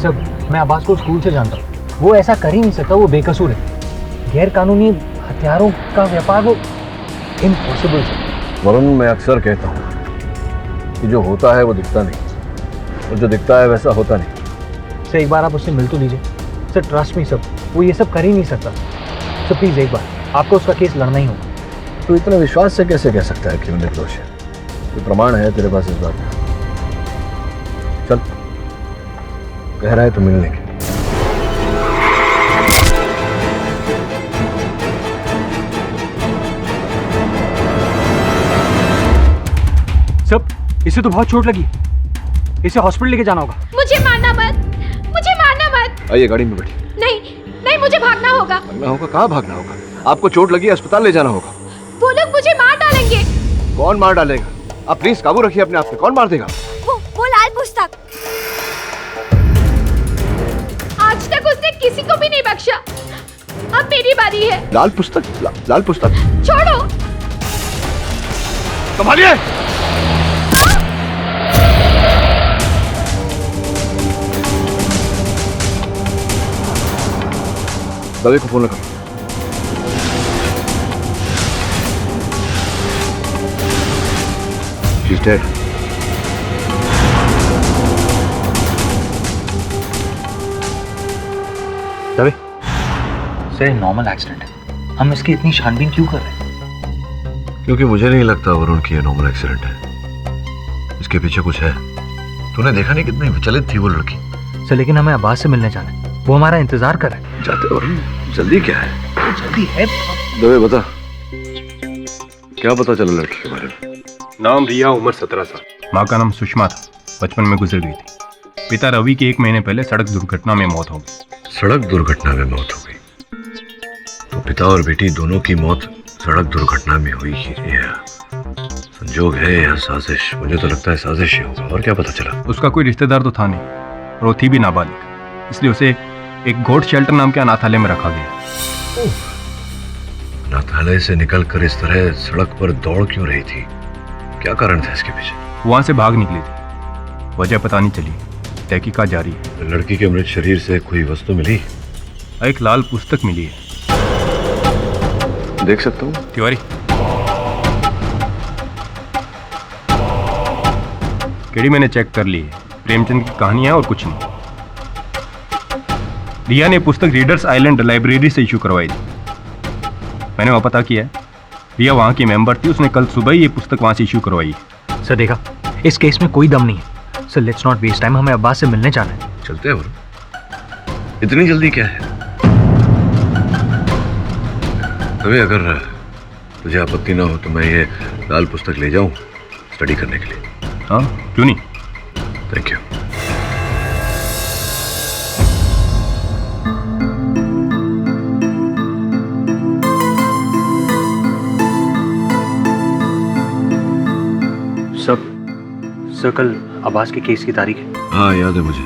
सब मैं अब्बास को स्कूल से जानता हूँ, वो ऐसा कर ही नहीं सकता, वो बेकसूर है। गैर कानूनी हथियारों का व्यापार वो इम्पॉसिबल है। वरुण, मैं अक्सर कहता हूँ कि जो होता है वो दिखता नहीं, और जो दिखता है वैसा होता नहीं। सर एक बार आप उससे मिल तो लीजिए सर, ट्रस्ट मी सर, वो ये सब कर ही नहीं सकता सर। प्लीज़ एक बार आपको उसका केस लड़ना ही होगा। तो इतने विश्वास से कैसे कह सकता है कि वो निर्दोष है? कोई प्रमाण है तेरे पास इस बात का? चल, कह रहा है तो मिल लेंगे। सब, इसे तो बहुत चोट लगी, इसे हॉस्पिटल लेके जाना होगा। मुझे मारना मत, मुझे मारना मत। आइए, गाड़ी में बैठिए। नहीं नहीं, मुझे भागना होगा। भागना होगा? कहाँ भागना होगा? आपको चोट लगी, अस्पताल ले जाना होगा। वो लोग मुझे मार डालेंगे। कौन मार डालेगा? आप प्लीज काबू रखिए अपने आप पे। कौन मार देगा? वो लाल पुस्तक। आज तक उसने किसी को भी नहीं बख्शा, अब मेरी बारी है। लाल पुस्तक? लाल पुस्तक? छोड़ो। संभालिए। दवे को फोन लगा। She's dead. Dave, sir normal accident है, हम इसकी इतनी छानबीन क्यों कर रहे हैं? क्योंकि मुझे नहीं लगता वरुण कि ये नॉर्मल एक्सीडेंट है। इसके पीछे कुछ है। तूने देखा नहीं कितनी विचलित थी वो लड़की? सर लेकिन हमें अब्बास से मिलने जाना है, वो हमारा इंतजार कर रहा है। जाते वरुण, जल्दी क्या है? जल्दी है। दवे बता, क्या पता चला लड़की के बारे में? नाम रिया, उम्र 17 साल। माँ का नाम सुषमा था, बचपन में गुजर गई थी। पिता रवि की 1 महीने पहले सड़क दुर्घटना में मौत हो गई। सड़क दुर्घटना में मौत हो गई? तो पिता और बेटी दोनों की मौत सड़क दुर्घटना में हुई ही है। संजोग है या साजिश? मुझे तो लगता है साजिश ही होगा। और क्या पता चला? उसका कोई रिश्तेदार तो था नहीं, और वो थी भी नाबालिग, इसलिए उसे एक गोट शेल्टर नाम के अनाथालय में रखा गया। अनाथालय से निकलकर इस तरह सड़क पर दौड़ क्यों रही थी? क्या कारण था इसके पीछे? वहां से भाग निकली थी, वजह पता नहीं चली, तहकीकात जारी है। लड़की के मृत शरीर से कोई वस्तु मिली? एक लाल पुस्तक मिली है। देख सकता हूँ? तिवारी, केडी मैंने चेक कर ली है, प्रेमचंद की कहानी है और कुछ नहीं। रिया ने पुस्तक रीडर्स आइलैंड लाइब्रेरी से इशू करवाई थी। मैंने वहां पता किया है, रिया वहां की मेंबर थी, उसने कल सुबह ही ये पुस्तक वहां से इशू करवाई है। सर देखा, इस केस में कोई दम नहीं है। Sir let's not waste time, हमें अब्बास से मिलने जाना है। चलते हैं वरुण, इतनी जल्दी क्या है? अबे अगर तुझे आपत्ति ना हो तो मैं ये लाल पुस्तक ले जाऊं स्टडी करने के लिए? हाँ, क्यों नहीं। Thank you. सर कल अब्बास के केस की तारीख है। हाँ याद है मुझे।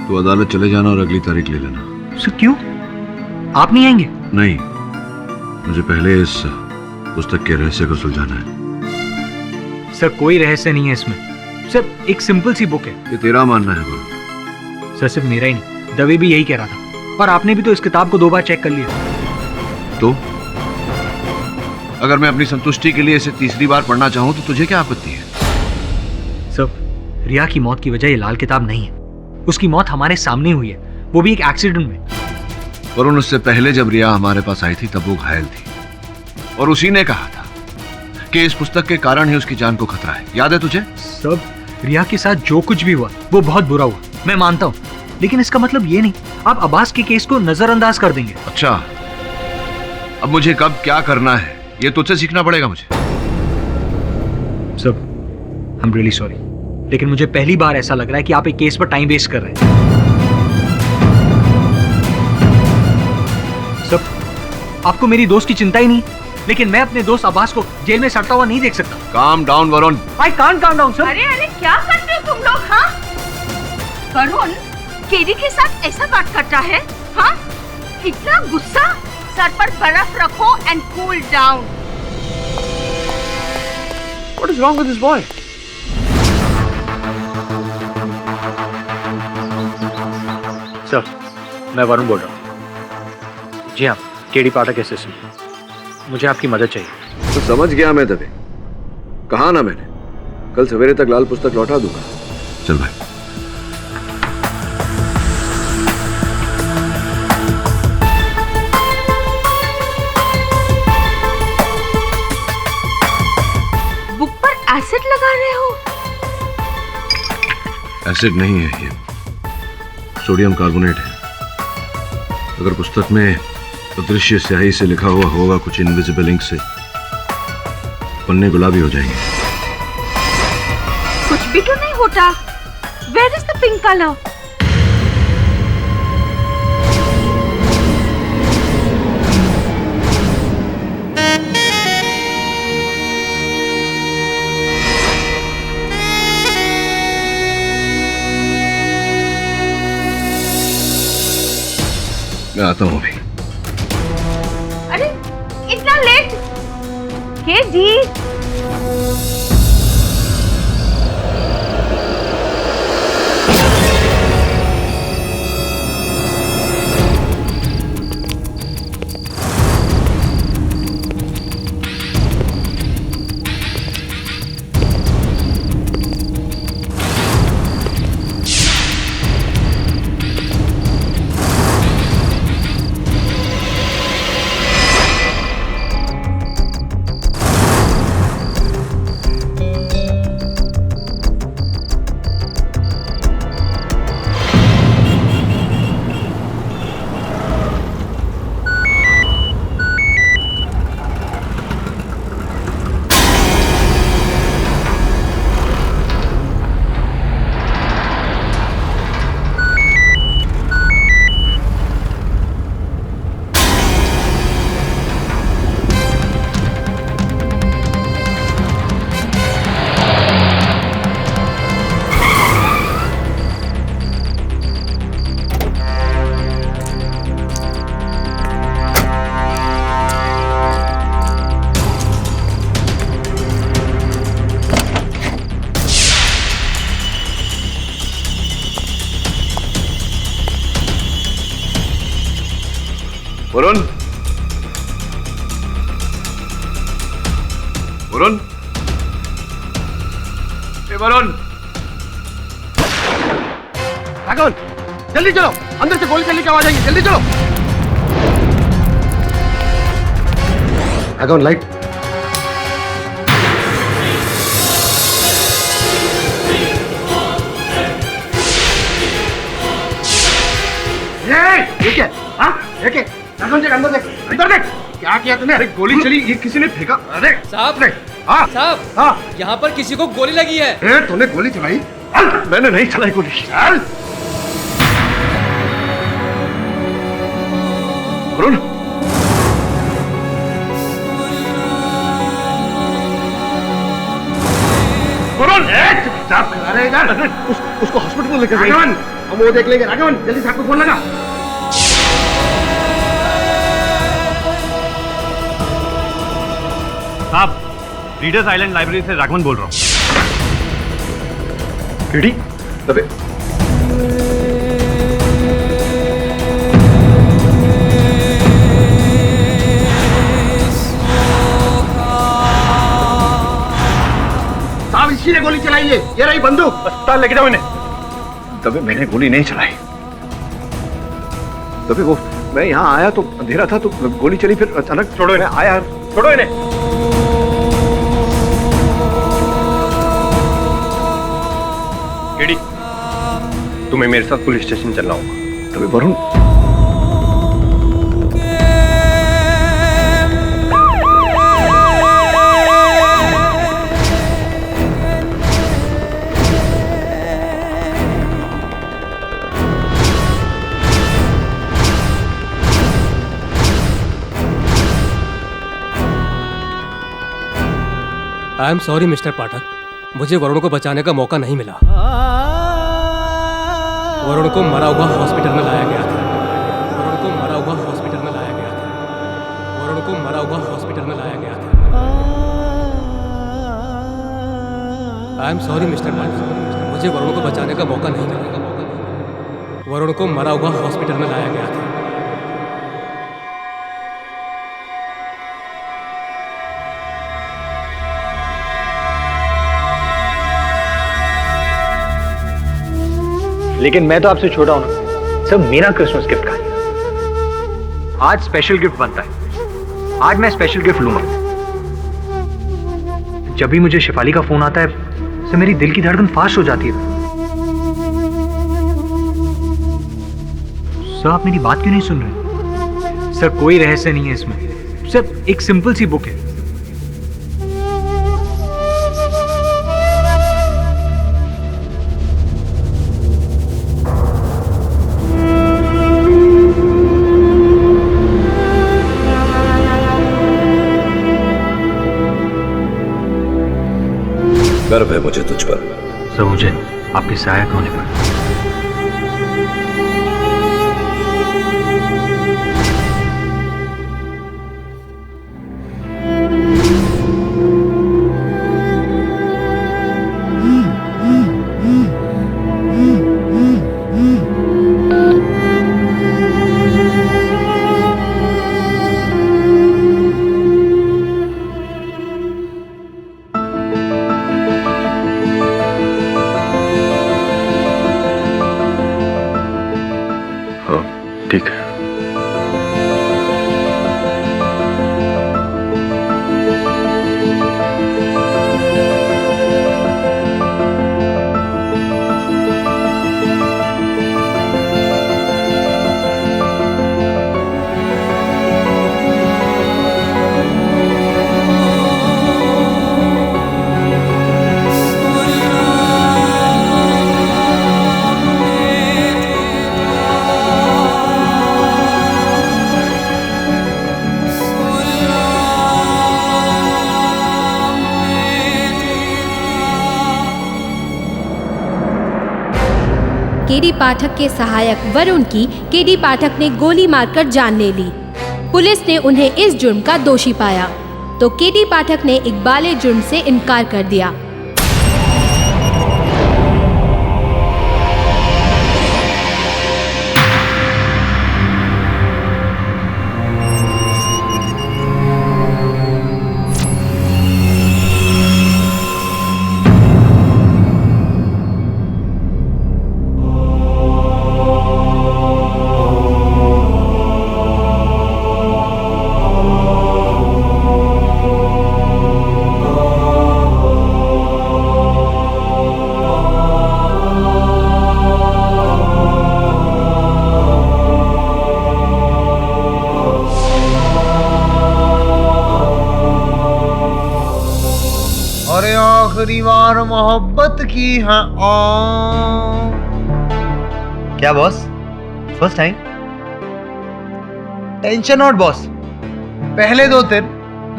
तो अदालत चले जाना और अगली तारीख ले लेना। सर क्यों, आप नहीं आएंगे? नहीं, मुझे पहले इस पुस्तक के रहस्य को सुलझाना है। सर कोई रहस्य नहीं है इसमें, सर एक सिंपल सी बुक है। ये तेरा मानना है वरुण? सर सिर्फ मेरा ही नहीं, दवे भी यही कह रहा था, और आपने भी तो इस किताब को 2 बार चेक कर लिया। तो अगर मैं अपनी संतुष्टि के लिए इसे तीसरी बार पढ़ना चाहूं तो तुझे क्या आपत्ति है? सर रिया की मौत की वजह ये लाल किताब नहीं है, उसकी मौत हमारे सामने हुई है, वो भी एक एक्सीडेंट में। वरुण, उससे पहले जब रिया हमारे पास आई थी तब वो घायल थी, और उसी ने कहा था कि इस पुस्तक के कारण ही उसकी जान को खतरा है। याद है तुझे? सब रिया के साथ जो कुछ भी हुआ वो बहुत बुरा हुआ, मैं मानता हूँ, लेकिन इसका मतलब ये नहीं आप अब्बास के केस को नजरअंदाज कर देंगे। अच्छा, अब मुझे कब क्या करना है ये तुझसे सीखना पड़ेगा मुझे। सब आई एम रियली सॉरी, लेकिन मुझे पहली बार ऐसा लग रहा है कि आप एक केस पर टाइम वेस्ट कर रहे हैं। सब आपको मेरी दोस्त की चिंता ही नहीं, लेकिन मैं अपने दोस्त अब्बास को जेल में सड़ता हुआ नहीं देख सकता। Calm down Varun. I can't calm down sir. अरे अरे क्या करते हो तुम लोग? हाँ वरुण, केडी के साथ ऐसा बात करता है? हाँ इतना गुस्सा? सर पर बर्फ रखो and cool down. What is wrong with this boy? Sir, मैं वरुण बोल रहा हूँ। जी हाँ, केडी पाठक एसएससी। मुझे आपकी मदद चाहिए। तो समझ गया मैं दबे, कहा ना मैंने, कल सवेरे तक लाल पुस्तक लौटा दूंगा। चल भाई। बुक पर एसिड लगा रहे हो? एसिड नहीं है ये, सोडियम कार्बोनेट है। अगर पुस्तक में अदृश्य स्याही से लिखा हुआ होगा कुछ इनविजिबल इंक से, पन्ने गुलाबी हो जाएंगे। कुछ भी तो नहीं होता। Where is the pink color? मैं आता हूँ अभी। अरे इतना लेट? केडी, वरुण, वरुण, ए वरुण, राघवन, जल्दी चलो, अंदर से गोली चलने की आवाज आएगी, जल्दी चलो। राघवन, लाइट। ये क्या? हाँ, ये क्या? राघवन देख, अंदर देख, अंदर देख। क्या किया तूने? अरे गोली चली, ये किसी ने फेंका। अरे साहब, हाँ साहब, हाँ, यहाँ पर किसी को गोली लगी है। तूने गोली चलाई? मैंने नहीं चलाई गोली। चल। वरुण, वरुण, चुपचाप खड़ा रहे इधर। उसको हॉस्पिटल में लेकर जाइए। राघवन, हम वो देख लेंगे। राघवन, जल्दी साहब को फोन लगा। साहब, रीडर्स आइलैंड लाइब्रेरी से राघवन बोल रहा हूँ। केडी, दबे। साहब, इसी ने गोली चलाई है। ये रही बंदूक। अस्पताल लेके जाओ इन्हें। दबे, मैंने गोली नहीं चलाई। दबे, वो मैं यहाँ आया तो अंधेरा था तो गोली चली, फिर अचानक छोड़ो इन्हें। आया। छोड़ो इन्हें। केडी, तुम्हें मेरे साथ पुलिस स्टेशन चलना होगा। Dave, Varun, I am sorry mister Pathak, मुझे वरुण को बचाने का मौका नहीं मिला। वरुण को मरा हुआ हॉस्पिटल में लाया गया था। वरुण को मरा हुआ हॉस्पिटल में लाया गया था। वरुण को मरा हुआ हॉस्पिटल में लाया गया था। आई एम सॉरी मिस्टर पाठक, मुझे वरुण को बचाने का मौका नहीं मिला। वरुण को मरा हुआ हॉस्पिटल में लाया गया था। लेकिन मैं तो आपसे छोटा हूं ना सर, मेरा क्रिसमस गिफ्ट कहां है? आज स्पेशल गिफ्ट बनता है, आज मैं स्पेशल गिफ्ट लूंगा। जब भी मुझे शेफाली का फोन आता है सर, मेरी दिल की धड़कन फास्ट हो जाती है। सर आप मेरी बात क्यों नहीं सुन रहे? सर कोई रहस्य नहीं है इसमें, सर एक सिंपल सी बुक है। गर्व है मुझे तुझ पर। सर मुझे आपके सहायक होने पर। ठीक है। केडी पाठक के सहायक वरुण की केडी पाठक ने गोली मारकर जान ले ली। पुलिस ने उन्हें इस जुर्म का दोषी पाया तो केडी पाठक ने इकबाले जुर्म से इनकार कर दिया। अरे आखिरी बार मोहब्बत की है क्या boss? First time? Tension not boss, पहले 2 दिन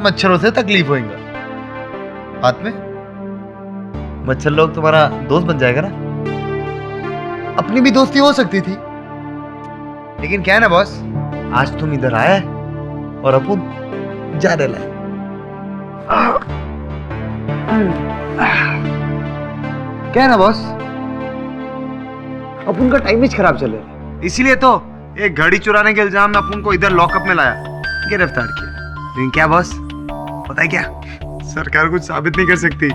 मच्छरों से तकलीफ होएगा, हाथ में मच्छर लोग तुम्हारा दोस्त बन जाएगा ना। अपनी भी दोस्ती हो सकती थी, लेकिन क्या है ना बॉस, आज तुम इधर आए और अपन जाने लगे। क्या है ना बॉस, अपन का टाइम खराब चल रहा है, इसीलिए तो एक घड़ी चुराने के इल्जाम में अपन को इधर लॉकअप में लाया, गिरफ्तार किया। लेकिन क्या बॉस, पता है क्या, सरकार कुछ साबित नहीं कर सकती।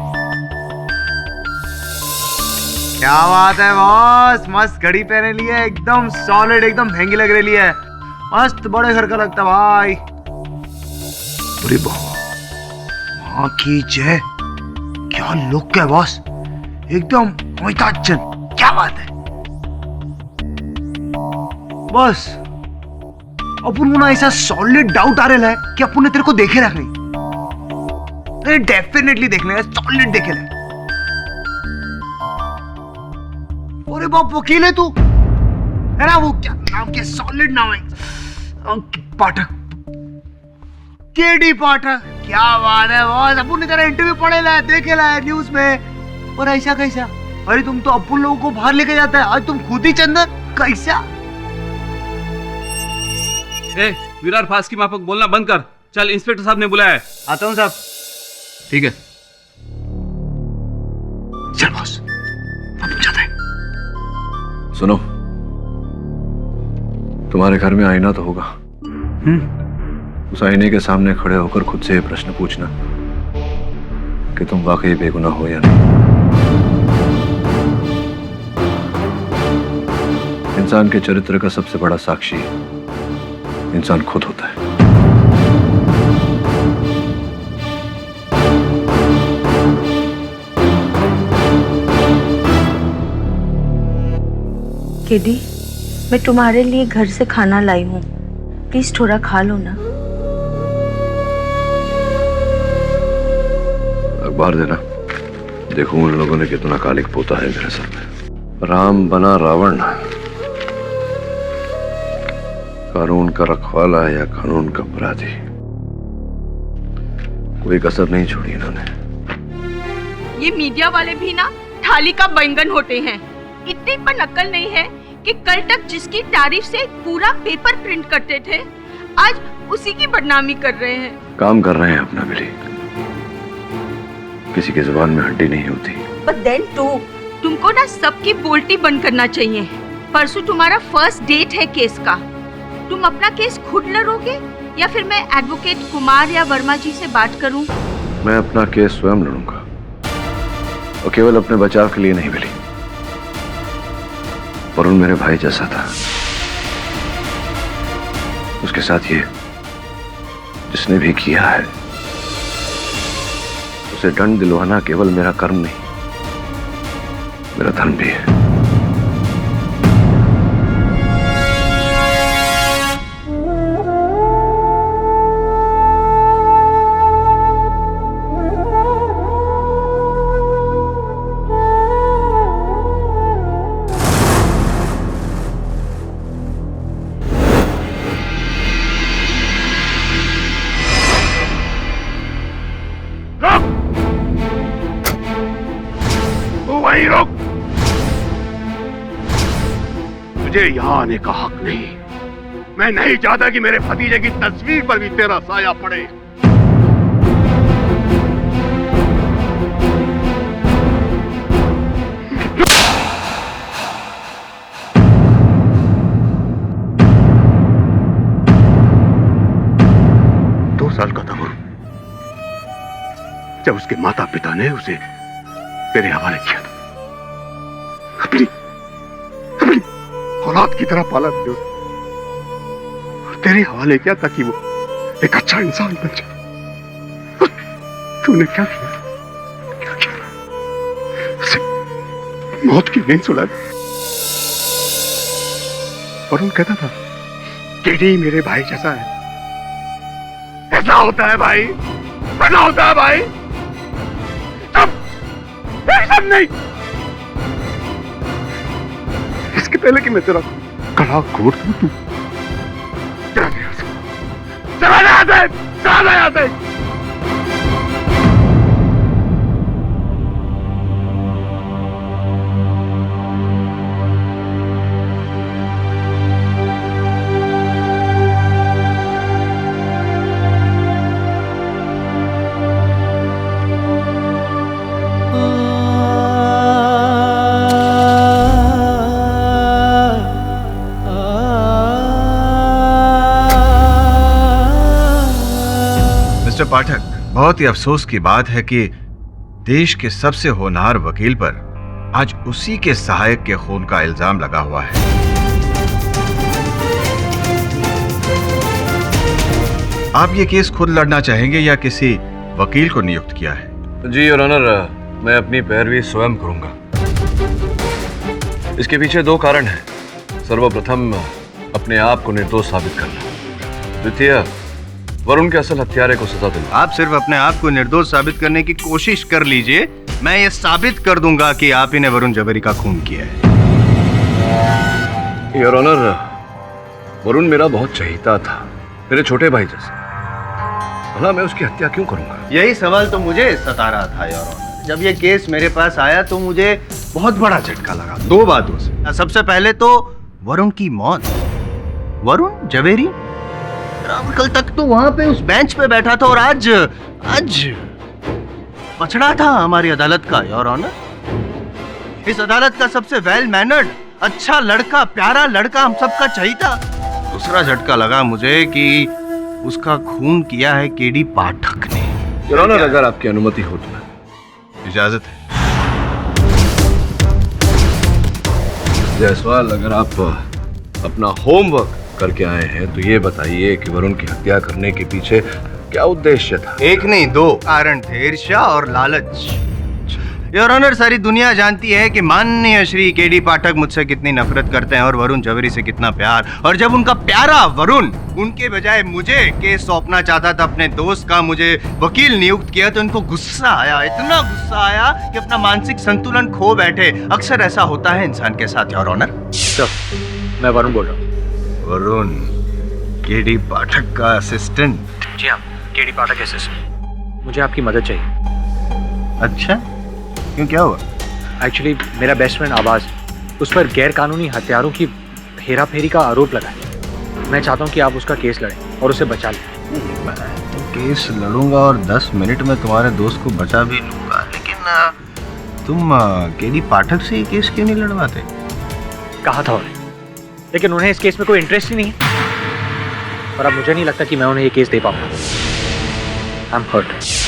क्या बात है बॉस, मस्त घड़ी पहने लिए, एकदम सॉलिड, एकदम महंगी लग रही है, मस्त बड़े घर का लगता भाई। अरे माँ की जय, क्या लुक है बॉस, एकदम अमिताभ बच्चन, क्या बात है बॉस। अपन को ना ऐसा सॉलिड डाउट आ रहा है कि अपन ने तेरे को देखे रख नहीं, अरे डेफिनेटली देखने का, सॉलिड देखे रहे। अरे बाप वकील है तू, है ना, वो क्या नाम के सॉलिड नाम है, पाठक, केडी पाठक, क्या बात है बॉस। अपन ने तेरा इंटरव्यू पढ़े ला, देखे ला न्यूज में, और ऐसा कैसा? अरे तुम तो अपन लोगों को बाहर लेके जाता है, आज तुम खुद ही चंदन, कैसा? ए, विरार फास्ट की माफक बोलना बंद कर, चल इंस्पेक्टर साहब ने बुलाया है। आता हूँ साहब। ठीक है, चल बॉस, अब जाते हैं। सुनो, तुम्हारे घर में आईना तो होगा। उस आईने के सामने खड़े होकर खुद से ये प्रश्न पूछना कि तुम वाकई बेगुनाह हो या नहीं। इंसान के चरित्र का सबसे बड़ा साक्षी इंसान खुद होता है। केडी, मैं तुम्हारे लिए घर से खाना लाई हूँ, प्लीज थोड़ा खा लो ना। अखबार देना, देखूं उन लोगों ने कितना कालिक पोता है मेरे सर में। राम बना रावण, कानून का रखवाला या कानून का अपराधी, कोई कसर नहीं छोड़ी इन्होंने। ये मीडिया वाले भी ना थाली का बैंगन होते हैं। इतनी पर नकल नहीं है कि कल तक जिसकी तारीफ से पूरा पेपर प्रिंट करते थे, आज उसी की बदनामी कर रहे हैं। काम कर रहे हैं अपना बिली, किसी की जुबान में हड्डी नहीं होती। But then too, तुमको ना सबकी बोलती बंद करना चाहिए। परसों तुम्हारा फर्स्ट डेट है केस का। तुम अपना केस खुद लड़ोगे या फिर मैं एडवोकेट कुमार या वर्मा जी से बात करूं? मैं अपना केस स्वयं लड़ूंगा, और केवल अपने बचाव के लिए नहीं बिली। वरुण मेरे भाई जैसा था, उसके साथ ये जिसने भी किया है उसे दंड दिलवाना केवल मेरा कर्म नहीं, मेरा धर्म भी है। वहीं रुक, तुझे यहां आने का हक नहीं। मैं नहीं चाहता कि मेरे भतीजे की तस्वीर पर भी तेरा साया पड़े। दो साल का था वो जब उसके माता पिता ने उसे तेरे हवाले किया था। अपनी औलाद की तरह पाला भी और तेरे हवाले किया ताकि वो एक अच्छा इंसान बन जाए। तूने क्या किया? क्या किया? उसे मौत की नींद सुला दी। वरुण कहता था केडी मेरे भाई जैसा है। ऐसा होता है भाई, ऐसा होता है भाई। सब नहीं, इसके पहले कि मैं तेरा गला घोट दूं, तू चला गया से, चला गया से, चला गया से। मिस्टर पाठक, बहुत ही अफसोस की बात है कि देश के सबसे होनहार वकील पर आज उसी के सहायक के खून का इल्जाम लगा हुआ है। आप ये केस खुद लड़ना चाहेंगे या किसी वकील को नियुक्त किया है? जी योर ऑनर, मैं अपनी पैरवी स्वयं करूंगा। इसके पीछे दो कारण हैं। सर्वप्रथम अपने आप को निर्दोष साबित करना, द्वितीय वरुण के असल हत्यारे को सजा देना। आप सिर्फ अपने आप को निर्दोष साबित करने की कोशिश कर लीजिए, मैं ये साबित कर दूंगा कि आप ही ने वरुण जवेरी का खून किया है। योर ऑनर, वरुण मेरा बहुत चहीता था, मेरे छोटे भाई जैसा। भला मैं उसकी हत्या क्यों करूंगा? यही सवाल तो मुझे सता रहा था योर ऑनर। जब ये केस मेरे पास आया तो मुझे बहुत बड़ा झटका लगा दो बातों से। सबसे पहले तो वरुण की मौत। वरुण जवेरी कल तक तो वहां पे उस बेंच पे बैठा था और आज पछड़ा था हमारी अदालत का योर ऑनर। इस अदालत का सबसे वेल मैनर्ड, अच्छा लड़का, प्यारा लड़का, हम सबका चाहिए था, दूसरा झटका लगा मुझे कि उसका खून किया है केडी पाठक ने। योर ऑनर, अगर आपकी अनुमति हो तो इजाजत है। जायसवाल, अगर आप अपना होमवर्क करके आए हैं तो ये बताइए कि वरुण की हत्या करने के पीछे क्या उद्देश्य था? एक नहीं, दो कारण थे, ईर्ष्या और लालच। योर ऑनर, सारी दुनिया जानती है कि माननीय श्री केडी पाठक मुझसे कितनी नफरत करते हैं और वरुण जवेरी से कितना प्यार। और जब उनका प्यारा वरुण उनके बजाय मुझे केस सौंपना चाहता था, अपने दोस्त का मुझे वकील नियुक्त किया, तो उनको गुस्सा आया, इतना गुस्सा आया कि अपना मानसिक संतुलन खो बैठे। अक्सर ऐसा होता है इंसान के साथ योर ऑनर। मैं वरुण बोल रहा हूँ। वरुण केडी पाठक का असिस्टेंट? जी हाँ, केडी पाठक असिस्टेंट। मुझे आपकी मदद चाहिए। अच्छा, क्यों, क्या हुआ? एक्चुअली मेरा बेस्ट फ्रेंड आवाज, उस पर गैर कानूनी हथियारों की हेरा फेरी का आरोप लगा है। मैं चाहता हूँ कि आप उसका केस लड़ें और उसे बचा लें। मैं तो केस लड़ूंगा और 10 मिनट में तुम्हारे दोस्त को बचा भी लूंगा, लेकिन तुम केडी पाठक से ये केस क्यों नहीं लड़वाते? कहा था उन्हें, लेकिन उन्हें इस केस में कोई इंटरेस्ट ही नहीं है। और अब मुझे नहीं लगता कि मैं उन्हें ये केस दे पाऊंगा। I am hurt.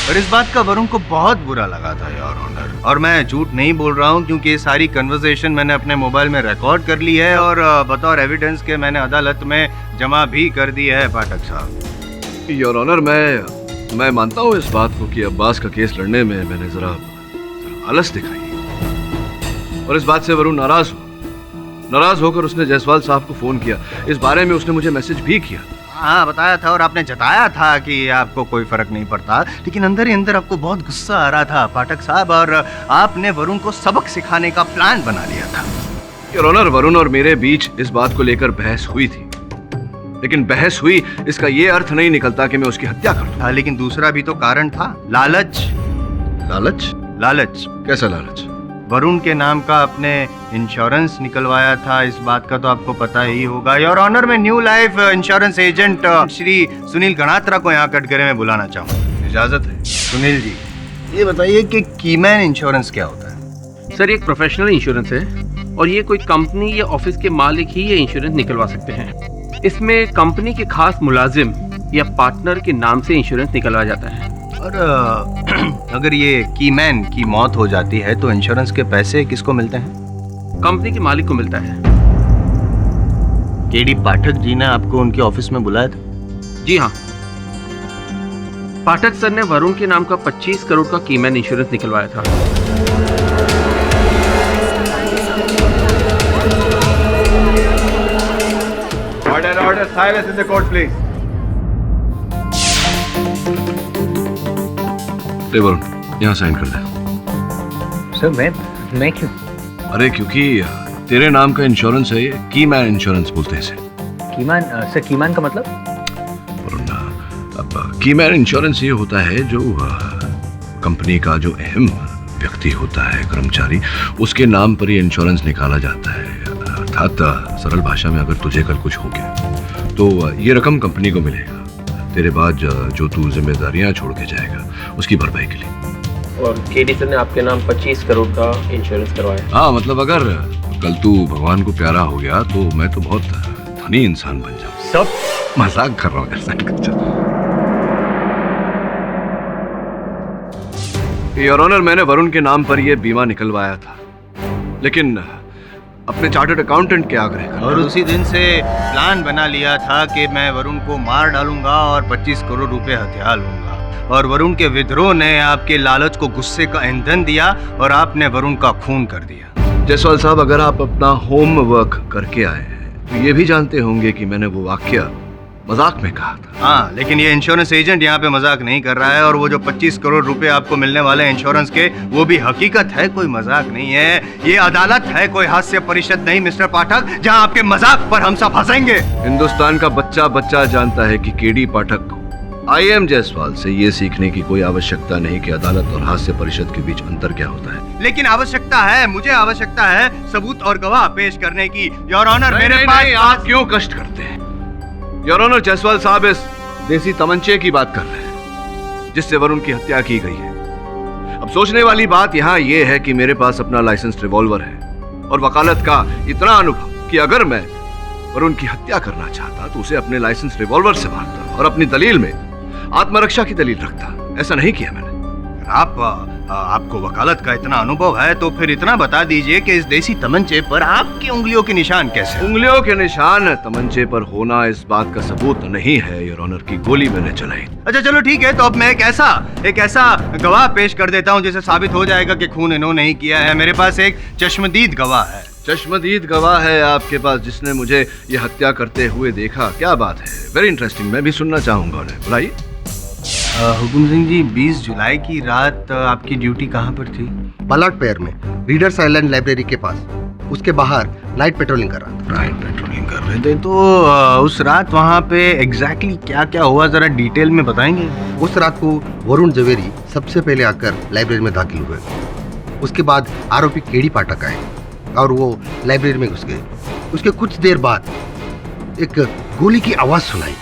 और इस बात का वरुण को बहुत बुरा लगा था योर ऑनर, और मैं झूठ नहीं बोल रहा हूँ क्योंकि ये सारी कन्वर्सेशन मैंने अपने मोबाइल में रिकॉर्ड कर ली है और बतौर एविडेंस के मैंने अदालत में जमा भी कर दी है पाठक साहब। योर ऑनर, मैं मानता हूँ इस बात को कि अब्बास का केस लड़ने में मैंने जरा आलस दिखाई, और इस बात से वरुण नाराज होकर उसने जायसवाल साहब को फोन किया। इस बारे में उसने मुझे मैसेज भी किया। हाँ, बताया था और आपने जताया था कि आपको कोई फर्क नहीं पड़ता, लेकिन अंदर ही अंदर आपको बहुत गुस्सा आ रहा था पाठक साहब, और आपने वरुण को सबक सिखाने का प्लान बना लिया था। योर ऑनर, वरुण और मेरे बीच इस बात को लेकर बहस हुई थी, लेकिन बहस हुई इसका ये अर्थ नहीं निकलता कि मैं उसकी हत्या कर दूं। हाँ, लेकिन दूसरा भी तो कारण था, लालच। लालच? लालच? कैसा लालच? वरुण के नाम का आपने इंश्योरेंस निकलवाया था, इस बात का तो आपको पता ही होगा। योर ऑनर, मैं new life insurance agent Shri Sunil Ganatra को यहाँ कटघरे में बुलाना चाहूँ। इजाजत है। सुनील जी, ये बताइए कि कीमैन इंश्योरेंस क्या होता है? सर, एक प्रोफेशनल इंश्योरेंस है और ये कोई कंपनी या ऑफिस के मालिक ही ये इंश्योरेंस निकलवा सकते हैं। इसमें कंपनी के खास मुलाजिम या पार्टनर के नाम से इंश्योरेंस निकलवाया जाता है। और अगर ये कीमैन की मौत हो जाती है तो इंश्योरेंस के पैसे किसको मिलते हैं? कंपनी के मालिक को मिलता है। केडी पाठक जी ने आपको उनके ऑफिस में बुलाया था? जी हाँ, पाठक सर ने वरुण के नाम का 25 करोड़ का कीमैन इंश्योरेंस निकलवाया था। Order, silence in the court please. Varun, यहाँ साइन कर दे। सर, मैं क्यों? अरे क्योंकि तेरे नाम का इंश्योरेंस है ये, कीमैन इंश्योरेंस बोलते हैं इसे। कीमैन? सर, कीमैन का मतलब? वरुण, अब कीमैन इंश्योरेंस ये होता है जो कंपनी का जो अहम व्यक्ति होता है, कर्मचारी, उसके नाम पर ये इंश्योरेंस निकाला जाता है। अर्थात सरल भाषा में अगर तुझे कल कुछ हो गया तो ये रकम कंपनी को मिलेगा तेरे बाद जो तू जिम्मेदारियां छोड़ के जाएगा उसकी भरपाई के लिए। और केडी सर ने आपके नाम 25 करोड़ का इंश्योरेंस करवाया। हाँ, मतलब अगर कल तू भगवान को प्यारा हो गया तो मैं तो बहुत धनी इंसान बन जाऊँ। सब मजाक कर रहा हूँ यार, साइन कर चल। योर ऑनर, मैंने वरुण के नाम पर यह बीमा निकलवाया था, लेकिन अपने चार्टर्ड अकाउंटेंट के आग्रह और उसी दिन से प्लान बना लिया था कि मैं वरुण को मार डालूंगा और 25 करोड़ रुपए हथिया लूंगा। और वरुण के विद्रोह ने आपके लालच को गुस्से का ईंधन दिया और आपने वरुण का खून कर दिया। जायसवाल साहब, अगर आप अपना होमवर्क करके आए हैं तो ये भी जानते होंगे कि मैंने वो वाक्य मजाक में कहा था। हाँ, लेकिन ये इंश्योरेंस एजेंट यहाँ पे मजाक नहीं कर रहा है, और वो जो 25 करोड़ रुपए आपको मिलने वाले हैं इंश्योरेंस के, वो भी हकीकत है, कोई मजाक नहीं है। ये अदालत है, कोई हास्य परिषद नहीं मिस्टर पाठक, जहाँ आपके मजाक पर हम सब हंसेंगे। हिंदुस्तान का बच्चा जानता है कि केडी पाठक को IM जायसवाल से ये सीखने की कोई आवश्यकता नहीं कि अदालत और हास्य परिषद के बीच अंतर क्या होता है। लेकिन आवश्यकता है, मुझे आवश्यकता है सबूत और गवाह पेश करने की। योर ऑनर, मेरे पास आप क्यों कष्ट करते हैं? योर ऑनर, जायसवाल साहब इस देसी तमंचे की बात कर रहे हैं जिससे वरुण की हत्या की गई है। अब सोचने वाली बात यहाँ ये है कि मेरे पास अपना लाइसेंस रिवॉल्वर है और वकालत का इतना अनुभव कि अगर मैं वरुण की हत्या करना चाहता तो उसे अपने लाइसेंस रिवॉल्वर से मारता और अपनी दलील में आत्मरक्षा की दलील रखता। ऐसा नहीं किया मैंने। आपको वकालत का इतना अनुभव है तो फिर इतना बता दीजिए कि इस देसी तमंचे पर आपकी उंगलियों के निशान कैसे? उंगलियों के निशान तमंचे पर होना इस बात का सबूत नहीं है योर ऑनर की गोली मैंने चलाई। अच्छा चलो ठीक है, तो अब मैं एक ऐसा गवाह पेश कर देता हूँ जिसे साबित हो जाएगा कि खून इन्होंने नहीं किया है। मेरे पास एक चश्मदीद गवाह है। चश्मदीद गवाह है आपके पास जिसने मुझे ये हत्या करते हुए देखा? क्या बात है, वेरी इंटरेस्टिंग, मैं भी सुनना चाहूंगा उन्हें। बुलाइए। हुकुम सिंह जी, 20 जुलाई की रात आपकी ड्यूटी कहाँ पर थी? बलाट पेयर में, रीडर्स आइलैंड लाइब्रेरी के पास। उसके बाहर नाइट पेट्रोलिंग कर रहा था। नाइट पेट्रोलिंग कर रहे थे, तो उस रात वहाँ पे एग्जैक्टली क्या क्या हुआ, जरा डिटेल में बताएंगे? उस रात को वरुण जवेरी सबसे पहले आकर लाइब्रेरी में दाखिल हुए। उसके बाद आरोपी केडी पाठक आए और वो लाइब्रेरी में घुस गए। उसके कुछ देर बाद एक गोली की आवाज सुनाई।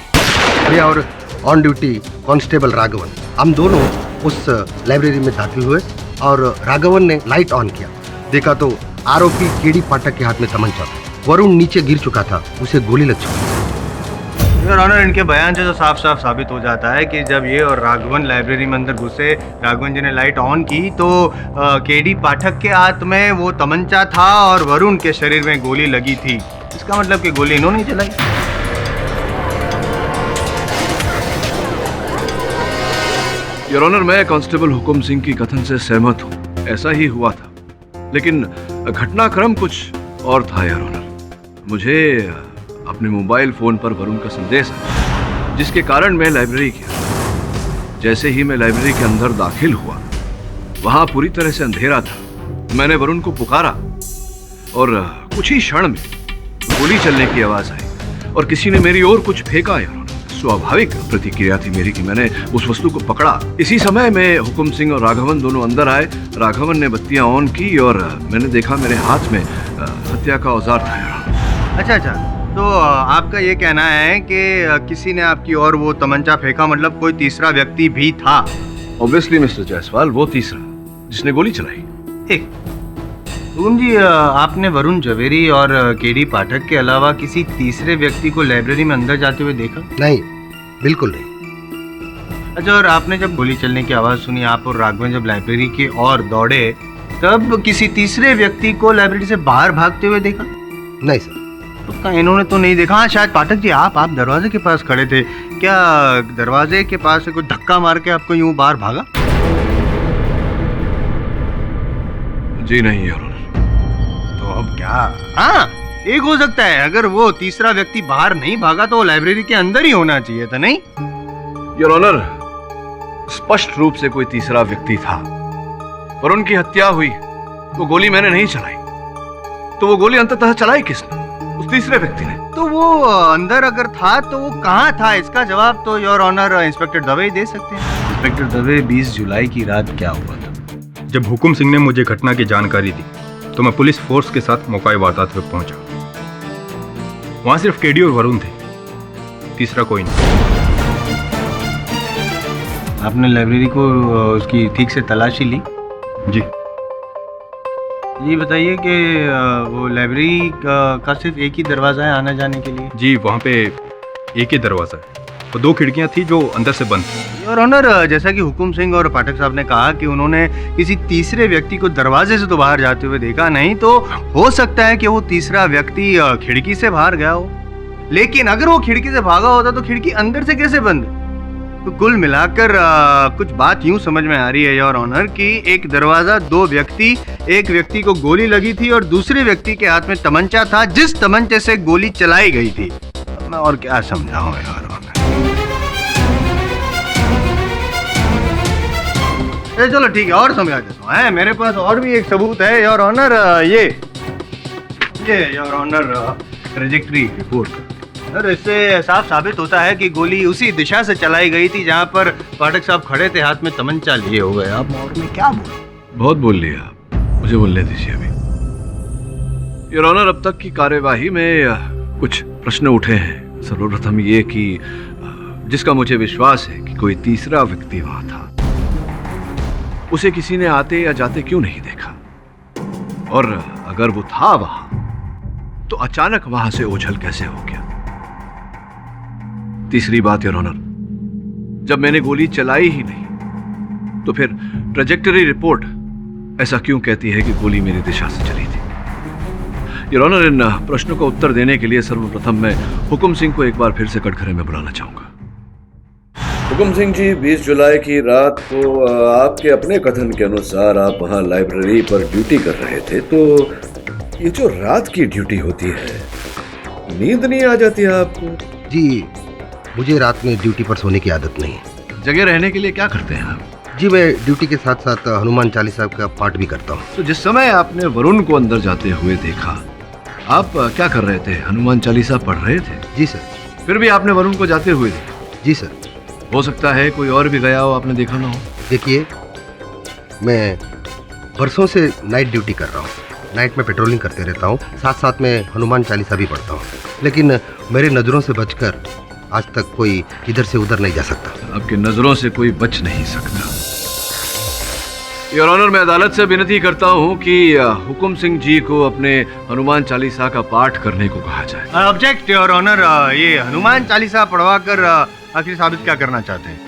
मैं और ऑन ड्यूटी कांस्टेबल राघवन, हम दोनों उस लाइब्रेरी में दाखिल हुए और राघवन ने लाइट ऑन किया। देखा तो आरोपी केडी पाठक के हाथ में तमंचा था। वरुण नीचे गिर चुका था, उसे गोली लग चुकी थी। योर ऑनर, इनके बयान से तो साफ साफ साबित हो जाता है कि जब ये और राघवन लाइब्रेरी में अंदर घुसे, राघवन जी ने लाइट ऑन की तो केडी पाठक के हाथ में वो तमंचा था और वरुण के शरीर में गोली लगी थी। इसका मतलब कि गोली इन्होंने चलाई। योर ऑनर, मैं कांस्टेबल हुकुम सिंह की कथन से सहमत हूँ, ऐसा ही हुआ था। लेकिन घटनाक्रम कुछ और था योर ऑनर। मुझे अपने मोबाइल फोन पर वरुण का संदेश आया, जिसके कारण मैं लाइब्रेरी गया। जैसे ही मैं लाइब्रेरी के अंदर दाखिल हुआ, वहां पूरी तरह से अंधेरा था। मैंने वरुण को पुकारा और कुछ ही क्षण में गोली चलने की आवाज आई और किसी ने मेरी ओर कुछ फेंका। योर ऑनर, स्वाभाविक प्रतिक्रिया थी मेरी कि मैंने उस वस्तु को पकड़ा। इसी समय में हुकुम सिंह और राघवन दोनों अंदर आए। राघवन ने बत्तियां ऑन की और मैंने देखा मेरे हाथ में हत्या का औजार था। अच्छा, तो आपका ये कहना है कि किसी ने आपकी ओर वो तमंचा फेंका, मतलब कोई तीसरा व्यक्ति भी था? ऑब्वियसली मिस्टर जायसवाल, वो तीसरा जिसने गोली चलाई। एक हुकुम जी, आपने वरुण जवेरी और केडी पाठक के अलावा किसी तीसरे व्यक्ति को लाइब्रेरी में अंदर जाते हुए देखा? नहीं, बिल्कुल नहीं। अच्छा, और आपने जब गोली चलने की आवाज सुनी, आप और राघवन जब लाइब्रेरी की ओर दौड़े, तब किसी तीसरे व्यक्ति को लाइब्रेरी से बाहर भागते हुए देखा? नहीं सर। उसका इन्होंने तो नहीं देखा। हाँ, शायद पाठक जी आप दरवाजे के पास खड़े थे, क्या दरवाजे के पास से कोई धक्का मार के आपको यूं बाहर भागा? जी नहीं योर ऑनर। तो अब क्या? हाँ, एक हो सकता है, अगर वो तीसरा व्यक्ति बाहर नहीं भागा तो वो लाइब्रेरी के अंदर ही होना चाहिए था, नहीं? योर ऑनर, स्पष्ट रूप से कोई तीसरा व्यक्ति था। पर उनकी हत्या हुई, वो गोली मैंने नहीं चलाई। तो वो गोली अंततः चलाई किसने? उस तीसरे व्यक्ति ने। तो वो अंदर अगर था तो वो कहाँ था? इसका जवाब तो योर ऑनर इंस्पेक्टर दवे ही दे सकते हैं। इंस्पेक्टर दवे, 20 जुलाई की रात क्या हुआ था? जब हुकुम सिंह ने मुझे घटना की जानकारी दी तो मैं पुलिस फोर्स के साथ मौके वारदात पे पहुंचा। वहां सिर्फ केडी और वरुण थे, तीसरा कोई नहीं। आपने लाइब्रेरी को उसकी ठीक से तलाशी ली? जी। ये बताइए कि वो लाइब्रेरी का सिर्फ एक ही दरवाजा है आने जाने के लिए? जी, वहाँ पे एक ही दरवाजा है और 2 खिड़कियाँ थी जो अंदर से बंद थी। और ऑनर, जैसा कि हुकुम सिंह और पाठक साहब ने कहा कि उन्होंने किसी तीसरे व्यक्ति को दरवाजे से तो बाहर जाते हुए देखा नहीं, तो हो सकता है कि वो तीसरा व्यक्ति खिड़की से बाहर गया हो। लेकिन अगर वो खिड़की से भागा होता तो खिड़की अंदर से कैसे बंद? तो कुल मिलाकर कुछ बात यूं समझ में आ रही है योर ऑनर कि एक दरवाजा, 2 व्यक्ति, एक व्यक्ति को गोली लगी थी और दूसरे व्यक्ति के हाथ में तमंचा था, जिस तमंचे से गोली चलाई गई थी। मैं और क्या समझाऊं योर ऑनर? चलो ठीक है, और समझा देता हूँ। मेरे पास और भी एक सबूत है योर ऑनर। ये your honour trajectory report. Sir, इससे साफ साबित होता है कि गोली उसी दिशा से चलाई गई थी जहां पर पाठक साहब खड़े थे, हाथ में तमंचा लिए हुए। अब और मैं क्या बोलूं? बहुत बोल लिया आप, मुझे बोलने दीजिए अभी। योर ऑनर, अब तक की कार्यवाही में कुछ प्रश्न उठे हैं। सर्वप्रथम ये कि जिसका मुझे विश्वास है कि कोई तीसरा व्यक्ति वहां था, उसे किसी ने आते या जाते क्यों नहीं देखा? और अगर वो था वहां, तो अचानक वहां से ओझल कैसे हो गया? तीसरी बात योर ऑनर, जब मैंने गोली चलाई ही नहीं तो फिर ट्रेजेक्टरी रिपोर्ट ऐसा क्यों कहती है कि गोली मेरी दिशा से चली थी? योर ऑनर, इन प्रश्नों का उत्तर देने के लिए सर्वप्रथम मैं हुकुम सिंह को एक बार फिर से कटघरे में बुलाना चाहूंगा। हुकुम सिंह जी, 20 जुलाई की रात को आपके अपने कथन के अनुसार आप वहां लाइब्रेरी पर ड्यूटी कर रहे थे, तो ये जो रात की ड्यूटी होती है, नींद नहीं आ जाती है आपको? जी, मुझे रात में ड्यूटी पर सोने की आदत नहीं है। जगह रहने के लिए क्या करते हैं आप? जी, मैं ड्यूटी के साथ साथ हनुमान चालीसा का पाठ भी करता हूँ। तो जिस समय आपने वरुण को अंदर जाते हुए देखा, आप क्या कर रहे थे? हनुमान चालीसा पढ़ रहे थे? जी सर। फिर भी आपने वरुण को जाते हुए देखा? जी सर। हो सकता है कोई और भी गया हो, आपने देखा ना हो। देखिए, मैं बरसों से नाइट ड्यूटी कर रहा हूँ। नाइट में पेट्रोलिंग करते रहता हूँ, साथ साथ में हनुमान चालीसा भी पढ़ता हूँ, लेकिन मेरी नज़रों से बचकर आज तक कोई इधर से उधर नहीं जा सकता। आपकी नज़रों से कोई बच नहीं सकता। योर ऑनर, मैं अदालत से विनती करता हूँ कि हुकुम सिंह जी को अपने हनुमान चालीसा का पाठ करने को कहा जाए। ऑब्जेक्ट योर ऑनर, ये हनुमान चालीसा पढ़वा कर आखिर साबित क्या करना चाहते हैं?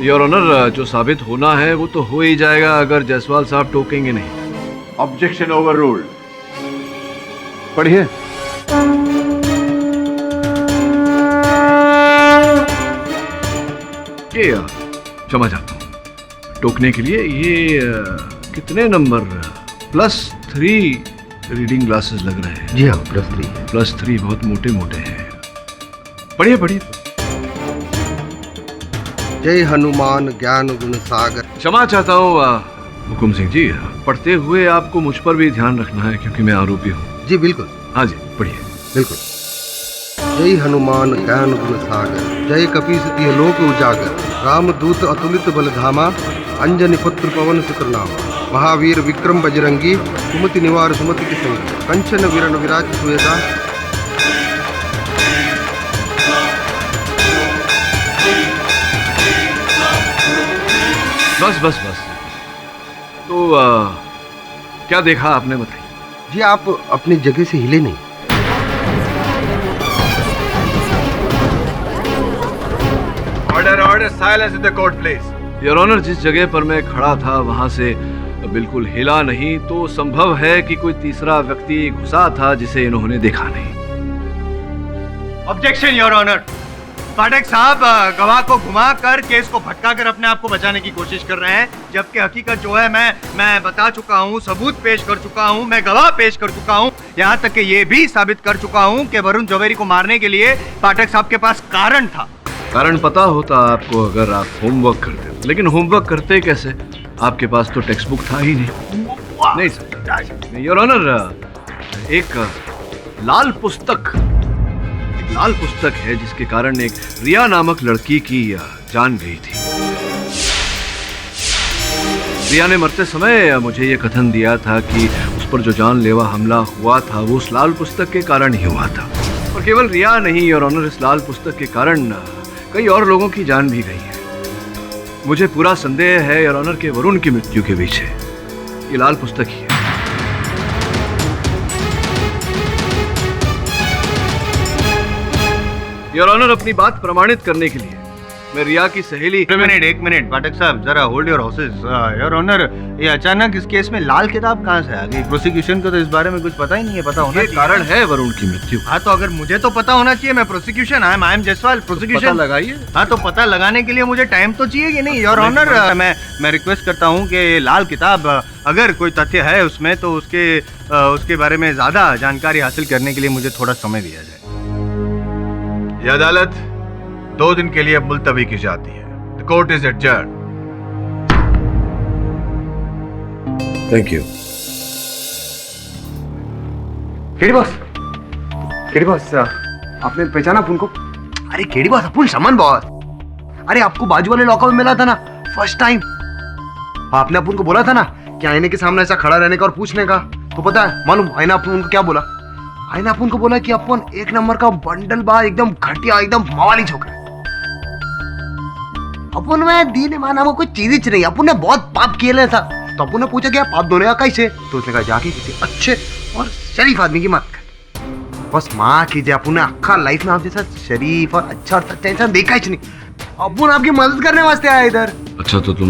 योर ऑनर, जो साबित होना है वो तो हो ही जाएगा अगर जायसवाल साहब टोकेंगे नहीं। Objection over ruled. पढ़िए। ये क्षमा चाहता हूँ, टोकने के लिए ये कितने नंबर? +3 रीडिंग ग्लासेस लग रहे हैं। जी हाँ, +3 बहुत मोटे मोटे हैं। पढ़िए पढ़िए। जय हनुमान ज्ञान गुण सागर। क्षमा चाहता हूँ हुकुम सिंह जी, पढ़ते हुए आपको मुझ पर भी ध्यान रखना है क्योंकि मैं आरोपी हूँ। जी बिल्कुल। हाँ जी, पढ़िए। बिल्कुल। जय हनुमान ज्ञान गुण सागर, जय कपीस तिह लोक उजागर, रामदूत अतुलित बलधामा, अंजनी पुत्र पवन सुकरनामा, महावीर विक्रम बजरंगी, सुमति निवार सुमति के संगी, कंचन विरण विराज सुवेदा। बस तो क्या देखा आपने, बताइए। जी, आप अपनी जगह से हिले नहीं। Order, silence in the court please. Your honour, जिस जगह पर मैं खड़ा था वहां से बिल्कुल हिला नहीं, तो संभव है कि कोई तीसरा व्यक्ति घुसा था जिसे इन्होंने देखा नहीं। ऑब्जेक्शन योर ऑनर, पाठक साहब गवाह को घुमाकर केस को भटकाकर अपने आप को बचाने की कोशिश कर रहे हैं, जबकि हकीकत जो है मैं बता चुका हूं, सबूत पेश कर चुका हूं, मैं गवाह पेश कर चुका हूं, यहां तक कि ये भी साबित कर चुका हूं कि वरुण जवेरी को मारने के लिए पाठक साहब के पास कारण था। कारण पता होता आपको अगर आप होमवर्क करते, लेकिन होमवर्क करते कैसे? आपके पास तो टेक्स्ट बुक था ही नहीं सर। योर ऑनर, एक लाल पुस्तक है जिसके कारण एक रिया नामक लड़की की जान गई थी। रिया ने मरते समय मुझे ये कथन दिया था कि उस पर जो जानलेवा हमला हुआ था वो उस लाल पुस्तक के कारण ही हुआ था। और केवल रिया नहीं योर ऑनर, इस लाल पुस्तक के कारण कई और लोगों की जान भी गई है। मुझे पूरा संदेह है योर ऑनर कि वरुण की मृत्यु के पीछे ये लाल पुस्तक ही है। योर ऑनर, अपनी बात प्रमाणित करने के लिए मैं रिया की सहेली। एक मिनट पाठक साहब, जरा hold your horses. Your honour, ये अचानक इस केस में लाल किताब कहाँ से आ गई? प्रोसिक्यूशन को तो इस बारे में कुछ पता ही नहीं है। पता होना कारण है वरुण की मृत्यु। हाँ, तो अगर मुझे तो पता होना चाहिए, मैं prosecution I am Jaiswal, prosecution पता लगाइए। हाँ, तो पता लगाने के लिए मुझे टाइम तो चाहिए कि नहीं? योर ऑनर, मैं रिक्वेस्ट करता हूँ कि लाल किताब अगर कोई तथ्य है उसमें तो उसके बारे में ज्यादा जानकारी हासिल करने के लिए मुझे थोड़ा समय दिया जाए। यह अदालत 2 दिन के लिए अब मुलतवी की जाती है। The court is adjourned. Thank you. KD boss, आपने पहचाना अपुन को? अरे केडी बॉस, अपुन समन बॉस। अरे आपको बाजू वाले लॉकअप में मिला था ना फर्स्ट टाइम। आपने अपुन को बोला था ना कि आईने के सामने ऐसा खड़ा रहने का और पूछने का, तो पता है मालूम आईना अपुन को क्या बोला? आईना अपुन को बोला कि अपन 1 नंबर का बंडल बा, एकदम घटिया, एकदम मवाली छोकरा। अपन में दीन ईमान वो कोई चीज ही नहीं, अपन ने बहुत पाप किए था। तो अपन ने पूछा क्या पाप धोने का कैसे? तो उसने कहा जाके किसी अच्छे और शरीफ आदमी की मत कर। बस माँ कीजिए, अपन ने अक्खा लाइफ में आप जैसा शरीफ और अच्छा और सच्चा इंसान देखा ही नहीं। अपन आपकी मदद करने वास्ते आया इधर। अच्छा तो तुम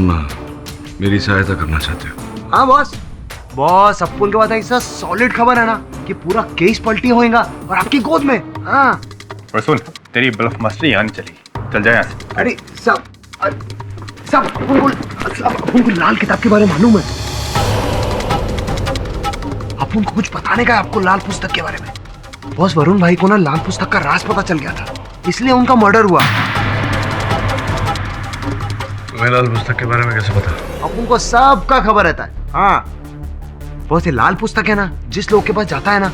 मेरी सहायता करना चाहते हो? हाँ बॉस, बॉस अपन के पास ऐसा सॉलिड खबर है ना कि पूरा केस पलटी होएगा और आपकी गोद में। हाँ और सुन, तेरी ब्लफ मास्टरी यहाँ नहीं चली, चल जाए यहाँ से। अरे सब अपन को लाल किताब के बारे में मालूम है। अपन को कुछ बताने का है आपको लाल पुस्तक के बारे में। बॉस वरुण भाई को ना लाल पुस्तक का राज पता चल गया था, इसलिए उनका मर्डर हुआ। तुम्हें लाल पुस्तक के बारे में कैसे पता? अपन को सबका खबर रहता है। हाँ बॉस, ये लाल पुस्तक है ना, जिस लोग के पास जाता है ना,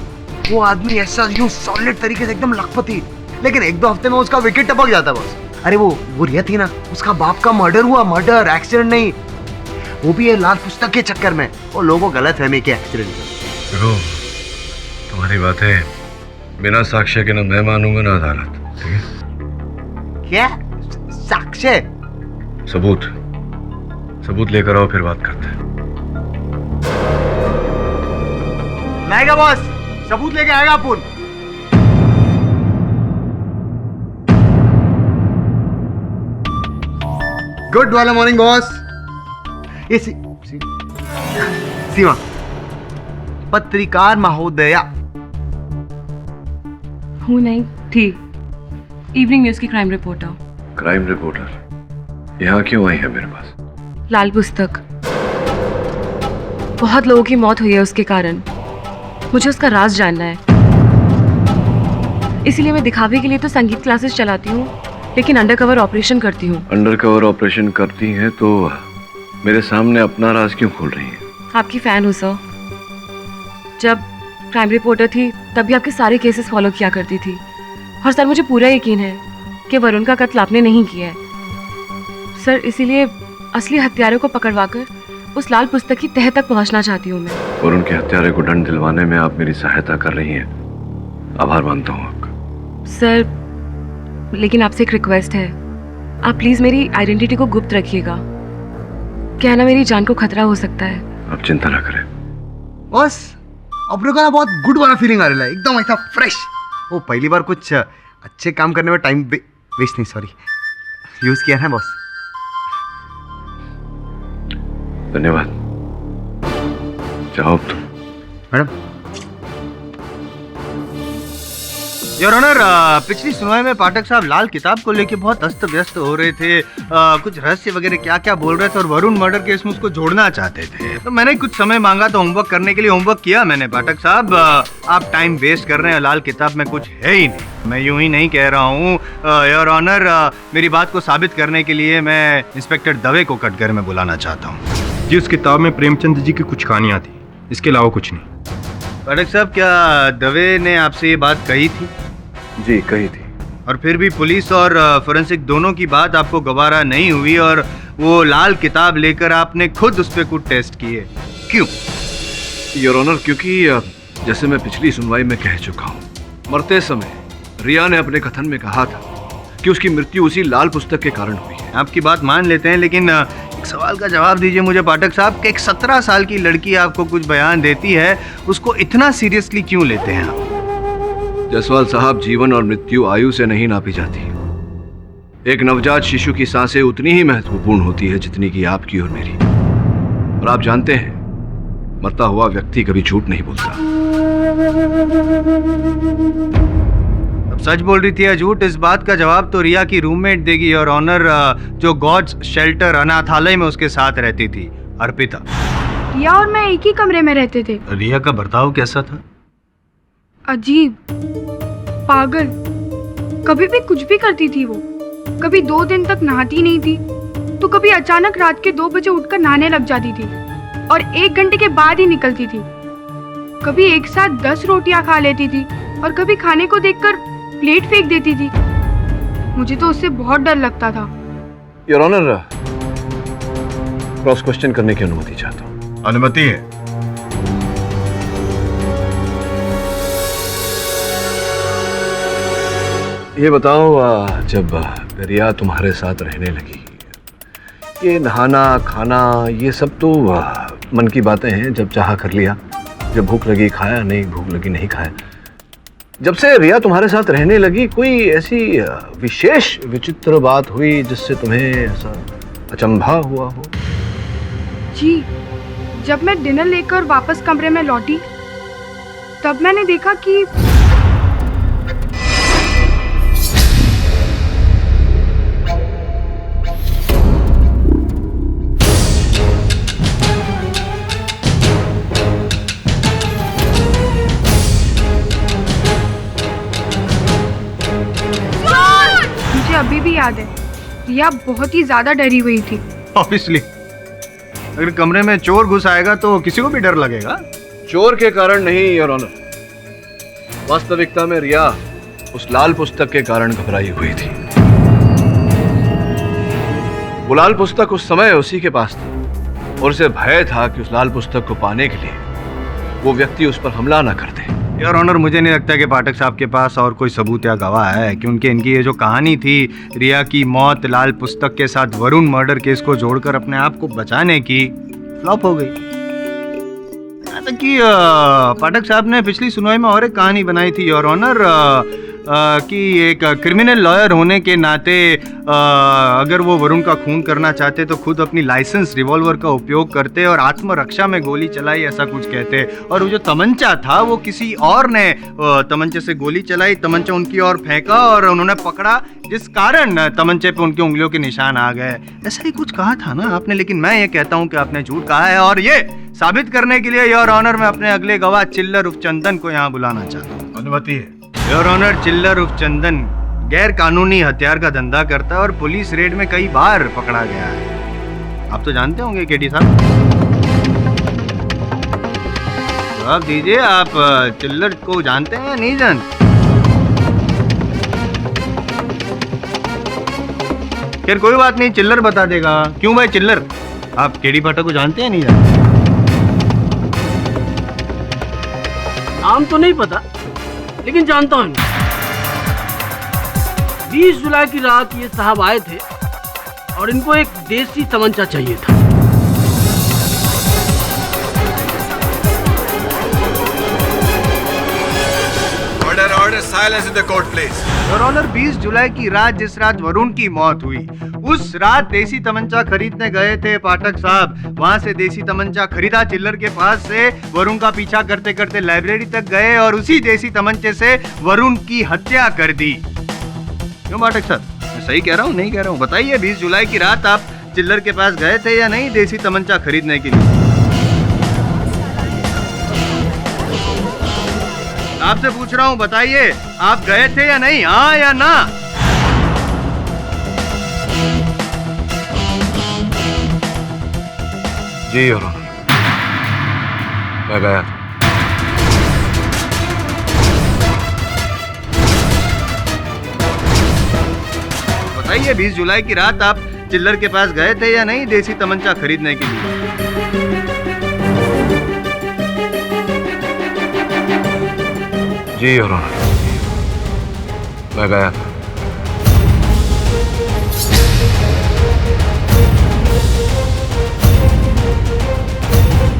वो आदमी ऐसा यूं सॉलिड तरीके से एकदम लखपति, लेकिन 1-2 हफ्ते में उसका विकेट टपक जाता है बॉस। अरे वो रिया थी ना, उसका बाप का मर्डर हुआ, मर्डर, एक्सीडेंट नहीं, वो भी है लाल पुस्तक के चक्कर में। वो लोगों को गलत फहमी के एक्सीडेंट। देखो तुम्हारी बातें बिना साक्ष्य के ना मैं मानूंगा ना अदालत, ठीक है? क्या साक्ष्य? सबूत लेकर आओ, फिर बात करते हैं। लाएगा बॉस, सबूत लेके आएगा अपन। गुड वाला मॉर्निंग बॉस। ये सीमा पत्रकार महोदया। हूँ नहीं थी, इवनिंग न्यूज की क्राइम रिपोर्टर। क्राइम रिपोर्टर यहाँ क्यों आई है मेरे पास? लाल पुस्तक, बहुत लोगों की मौत हुई है उसके कारण, मुझे उसका राज जानना है। इसीलिए मैं दिखावे के लिए तो संगीत क्लासेस चलाती हूँ, लेकिन अंडरकवर ऑपरेशन करती हूँ। अंडरकवर ऑपरेशन करती हैं तो मेरे सामने अपना राज क्यों खोल रही हैं? आपकी फैन हूँ सर। जब क्राइम रिपोर्टर थी तब भी आपके सारे केसेस फॉलो किया करती थी, और सर मुझे पूरा यकीन है कि वरुण का कत्ल आपने नहीं किया है सर। इसीलिए असली हत्यारे को पकड़वाकर उस लाल पुस्तक की तह तक पहुंचना चाहती हूँ मैं। वरुण के हत्यारे को दंड दिलवाने में आप मेरी सहायता कर रही हैं, आभार मानता हूँ आपका। सर लेकिन आपसे एक रिक्वेस्ट है, आप प्लीज मेरी आइडेंटिटी को गुप्त रखिएगा, क्या ना मेरी जान को खतरा हो सकता है। आप चिंता ना करें बॉस, अपने को ना बहुत गुड वाला फीलिंग आ रहा है, एकदम ऐसा फ्रेश। वो पहली बार कुछ अच्छे काम करने में टाइम वेस्ट नहीं, सॉरी, यूज किया है बॉस। धन्यवाद। जाओ तुम। मैडम। योर ऑनर, पिछली सुनवाई में पाठक साहब लाल किताब को लेके बहुत अस्त व्यस्त हो रहे थे, कुछ रहस्य वगैरह क्या क्या बोल रहे थे और वरुण मर्डर केस में उसको जोड़ना चाहते थे। तो मैंने कुछ समय मांगा तो होमवर्क करने के लिए होमवर्क किया मैंने। पाठक साहब आप टाइम वेस्ट कर रहे हैं, लाल किताब में कुछ है ही नहीं। मैं यूं ही नहीं कह रहा हूँ योर ऑनर, मेरी बात को साबित करने के लिए मैं इंस्पेक्टर दवे को कटघरे में बुलाना चाहता हूँ। जी, उस किताब में प्रेमचंद जी की कुछ कहानियाँ थी, इसके अलावा कुछ नहीं। पाठक साहब, क्या दवे ने आपसे ये बात कही थी? जी कही थी। और फिर भी पुलिस और फोरेंसिक दोनों की बात आपको गवारा नहीं हुई और वो लाल किताब लेकर आपने खुद उस पे कुछ टेस्ट किए, क्यों? योर ऑनर, क्योंकि जैसे मैं पिछली सुनवाई में कह चुका हूँ, मरते समय रिया ने अपने कथन में कहा था कि उसकी मृत्यु उसी लाल पुस्तक के कारण हुई है। आपकी बात मान लेते हैं, लेकिन एक सवाल का जवाब दीजिए मुझे पाठक साहब कि एक 17 साल की लड़की आपको कुछ बयान देती है, उसको इतना सीरियसली क्यों लेते हैं आप? जायसवाल साहब, जीवन और मृत्यु आयु से नहीं नापी जाती। एक नवजात शिशु की सांसें उतनी ही महत्वपूर्ण होती है जितनी कि आपकी और मेरी। और आप जानते हैं, मरता हुआ व्यक्ति कभी झूठ नहीं बोलता। अब सच बोल रही थी या झूठ, इस बात का जवाब तो रिया की रूममेट देगी और ऑनर, जो गॉड्स शेल्टर अनाथालय में उसके साथ रहती थी, अर्पिता। रिया और मैं एक ही कमरे में रहते थे। रिया का बर्ताव कैसा था? अजीब, पागल, कभी भी कुछ भी करती थी वो। कभी 2 दिन तक नहाती नहीं थी, तो कभी अचानक रात के 2 बजे उठकर नहाने लग जाती थी और 1 घंटे के बाद ही निकलती थी। कभी एक साथ 10 रोटियां खा लेती थी और कभी खाने को देखकर प्लेट फेंक देती थी। मुझे तो उससे बहुत डर लगता था। योर ऑनर, क्रॉस क्वेश्चन करने की अनुमति चाहता हूँ। अनुमति है। ये बताओ, जब रिया तुम्हारे साथ रहने लगी, ये नहाना खाना ये सब तो मन की बातें हैं, जब चाहा कर लिया, जब भूख लगी खाया, नहीं भूख लगी नहीं खाया, जब से रिया तुम्हारे साथ रहने लगी कोई ऐसी विशेष विचित्र बात हुई जिससे तुम्हें ऐसा अचंभा हुआ हो? जी, जब मैं डिनर लेकर वापस कमरे में लौटी तब मैंने देखा कि मुझे अभी भी याद है, रिया बहुत ही ज्यादा डरी हुई थी। ऑब्वियसली, अगर कमरे में चोर घुस आएगा तो किसी को भी डर लगेगा। चोर के कारण नहीं योर ऑनर, वास्तविकता में रिया उस लाल पुस्तक के कारण घबराई हुई थी। वो लाल पुस्तक उस समय उसी के पास था और उसे भय था कि उस लाल पुस्तक को पाने के लिए वो व्यक्ति उस पर हमला ना कर दे। यार ऑनर, मुझे नहीं लगता कि पाठक साहब के पास और कोई सबूत या गवाह है, क्योंकि इनकी ये जो कहानी थी रिया की मौत लाल पुस्तक के साथ वरुण मर्डर केस को जोड़कर अपने आप को बचाने की, फ्लॉप हो गई। कि पाठक साहब ने पिछली सुनवाई में और एक कहानी बनाई थी योर ऑनर, कि एक क्रिमिनल लॉयर होने के नाते अगर वो वरुण का खून करना चाहते तो खुद अपनी लाइसेंस रिवॉल्वर का उपयोग करते और आत्मरक्षा में गोली चलाई, ऐसा कुछ कहते। और वो जो तमंचा था वो किसी और ने तमंचे से गोली चलाई, तमंचा उनकी ओर फेंका और उन्होंने पकड़ा, जिस कारण तमंचे पे उनकी उंगलियों के निशान आ गए। ऐसा ही कुछ कहा था ना आपने, लेकिन मैं ये कहता हूँ कि आपने झूठ कहा है। और ये साबित करने के लिए योर ऑनर मैं अपने अगले गवाह चिल्लर उर्फ चंदन को यहाँ बुलाना चाहता हूँ। अनुमति है योर ऑनर। चिल्लर उर्फ चंदन गैर कानूनी हथियार का धंधा करता है और पुलिस रेड में कई बार पकड़ा गया है। आप तो जानते होंगे केडी साहब। जवाब दीजिए, आप चिल्लर को जानते हैं या नहीं जानते? फिर कोई बात नहीं, चिल्लर बता देगा। क्यों भाई चिल्लर, आप केडी पाठक को जानते हैं नहीं जानते? नाम तो नहीं पता लेकिन जानता हूँ। 20 जुलाई की रात ये साहब आए थे और इनको एक देसी तमंचा चाहिए था। Order order, silence in the court please. Your honour, 20 जुलाई की रात जिस रात वरुण की मौत हुई, उस रात देसी तमंचा खरीदने गए थे पाठक साहब। वहां से देसी तमंचा खरीदा चिल्लर के पास से, वरुण का पीछा करते करते लाइब्रेरी तक गए और उसी देसी तमंचे से वरुण की हत्या कर दी। क्यों पाठक साहब, मैं सही कह रहा हूँ नहीं कह रहा हूँ? बताइए, 20 जुलाई की रात आप चिल्लर के पास गए थे या नहीं देसी तमंचा खरीदने के लिए? आपसे पूछ रहा हूँ, बताइए, आप गए थे या नहीं, हाँ या ना? जी योर ऑनर, मैं गया था। बताइए, 20 जुलाई की रात आप चिल्लर के पास गए थे या नहीं देसी तमंचा खरीदने के लिए? जी योर ऑनर, मैं गया था।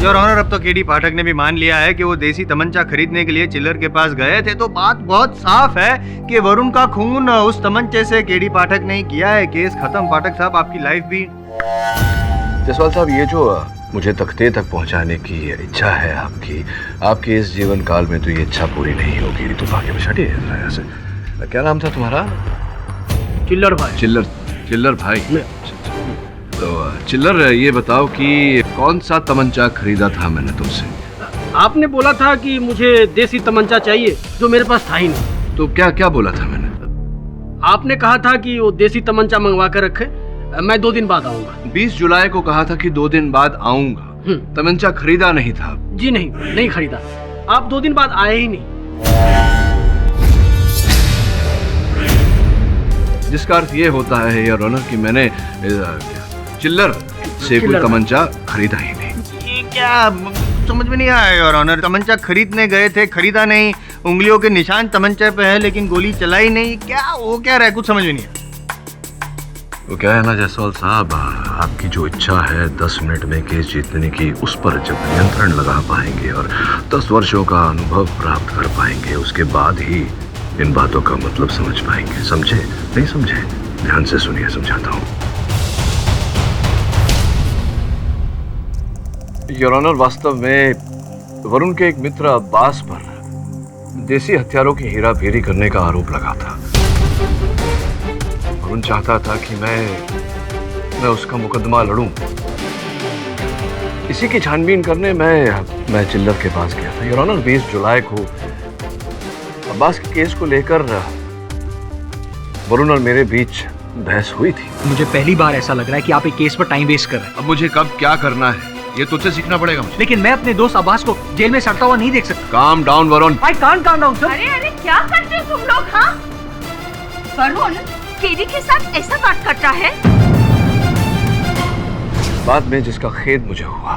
योर ऑनर, अब तो केडी पाठक ने भी मान लिया है कि वो देसी तमंचा खरीदने के लिए चिल्लर के पास गए थे, तो बात बहुत साफ है कि वरुण का खून उस तमंचे से केडी पाठक ने किया है। केस खत्म पाठक साहब, आपकी लाइफ भी। जसवाल साहब, ये जो मुझे तख्ते तक पहुंचाने की इच्छा है आपकी इस जीवन काल में तो ये इच्छा पूरी नहीं होगी। तो भाग्य में हटिए जरा से। क्या नाम था तुम्हारा? चिल्लर भाई। चिल्लर भाई। तो चिल्लर, ये बताओ कि कौन सा तमंचा खरीदा था मैंने तुमसे? आपने बोला था कि मुझे देसी तमंचा चाहिए, जो मेरे पास था ही नहीं। तो क्या क्या बोला था मैंने? आपने कहा था कि वो देसी तमंचा मंगवा कर रखे, मैं 2 दिन बाद आऊंगा। 20 जुलाई को कहा था कि 2 दिन बाद आऊंगा। तमंचा खरीदा नहीं था? जी नहीं खरीदा। आप 2 दिन बाद आए ही नहीं। जिसका अर्थ ये होता है योर ऑनर कि मैंने चिल्लर से कोई तमंचा खरीदा ही नहीं। ये क्या समझ में नहीं आया योर ऑनर? तमंचा खरीदने गए थे, खरीदा नहीं, उंगलियों के निशान तमंचे पे है लेकिन गोली चलाई नहीं, क्या वो क्या रहा है? कुछ समझ में नहीं आया। वो क्या है ना जायसवाल साहब, आपकी जो इच्छा है 10 मिनट में केस जीतने की, उस पर जब नियंत्रण लगा पाएंगे और 10 वर्षों का अनुभव प्राप्त कर पाएंगे, उसके बाद ही इन बातों का मतलब समझ पाएंगे। समझे? नहीं समझे? ध्यान से सुनिए, समझाता हूँ। योर ऑनर, वास्तव में वरुण के एक मित्र अब्बास पर देसी हथियारों की हेराफेरी करने का आरोप लगा था। वरुण चाहता था कि मैं उसका मुकदमा लड़ूं। इसी की छानबीन करने मैं चिल्लर के पास गया था। योर ऑनर, 20 जुलाई को अब्बास के केस को लेकर वरुण और मेरे बीच बहस हुई थी। मुझे पहली बार ऐसा लग रहा है कि आप एक केस पर टाइम वेस्ट कर रहे हैं। अब मुझे कब क्या करना है ये तुझसे सीखना पड़ेगा मुझे। लेकिन मैं अपने दोस्त अब्बास को जेल में सड़ता हुआ नहीं देख सकता। Calm down Varun. I can't calm down, sir। अरे क्या करते हो तुम लोग? हाँ, वरुण केडी के साथ ऐसा बात करता है? बाद में जिसका खेद मुझे हुआ।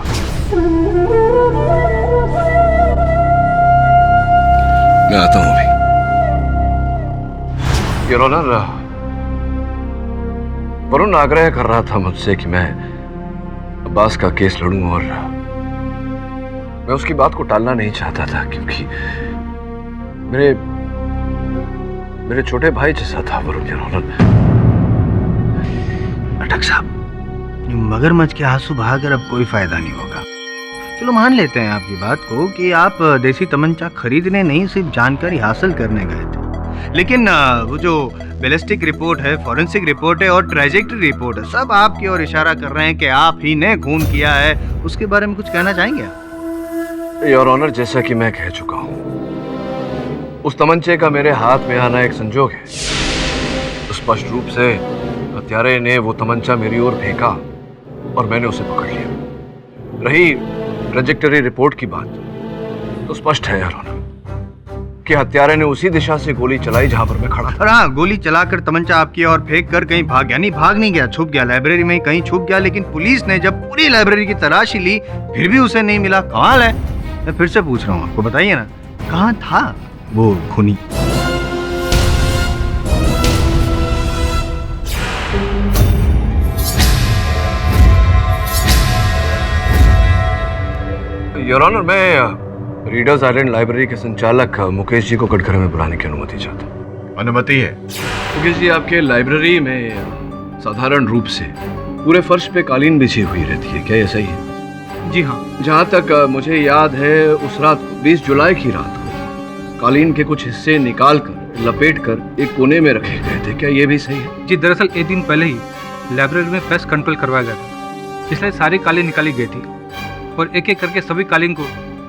मैं आता हूं अभी। योर ऑनर, वरुण आग्रह कर रहा था मुझसे कि मैं अब्बास का केस लड़ूं और मैं उसकी बात को टालना नहीं चाहता था, क्योंकि मेरे छोटे भाई जैसा था वरुण। Your honour. पाठक साहब, मगरमच्छ के आंसू बहाकर अब कोई फायदा नहीं होगा। चलो मान लेते हैं आपकी बात को कि आप देसी तमंचा खरीदने नहीं, सिर्फ जानकारी हासिल करने गए थे। लेकिन वो जो बैलिस्टिक रिपोर्ट है, फॉरेंसिक रिपोर्ट है और ट्रेजेक्टरी रिपोर्ट है, सब आपकी ओर इशारा कर रहे हैं कि आप ही ने खून किया है। उसके बारे में कुछ कहना चाहेंगे? योर ऑनर, जैसा कि मैं कह चुका हूं, उस तमंचे का मेरे हाथ में आना एक संजोग है। स्पष्ट रूप से हत्यारे ने वो तमंचा मेरी ओर फेंका और मैंने उसे पकड़ लिया। रही ट्रेजेक्टरी रिपोर्ट की बात, तो स्पष्ट है योर ऑनर कि हत्यारे ने उसी दिशा से गोली चलाई जहां पर मैं खड़ा था। हाँ, गोली चलाकर तमंचा आपकी ओर फेंक कर कहीं भाग गया। नहीं, भाग नहीं गया, छुप गया, लाइब्रेरी में कहीं छुप गया। लेकिन पुलिस ने जब पूरी लाइब्रेरी की तलाशी ली, फिर भी उसे नहीं मिला। कमाल है। मैं फिर से पूछ रहा हूँ, आपको बताइए ना, कहाँ था वो खूनी? योर ऑनर, मैं रीडर्स आइलैंड लाइब्रेरी के संचालक मुकेश जी को कटघरे में बुलाने की अनुमति चाहता हूँ। अनुमति है। मुकेश जी, आपके लाइब्रेरी में साधारण रूप से पूरे फर्श पे कालीन बिछी हुई रहती है, क्या ये सही है? जी हाँ। जहाँ तक मुझे याद है, उस रात 20 जुलाई की रात को कालीन के कुछ हिस्से निकाल कर लपेट कर एक कोने में रखे गए थे, क्या ये भी सही है? जी, दरअसल एक दिन पहले ही लाइब्रेरी में पेस्ट कंट्रोल करवाया गया था, इसलिए सारी कालीन निकाली गई थी और एक एक करके सभी कालीन को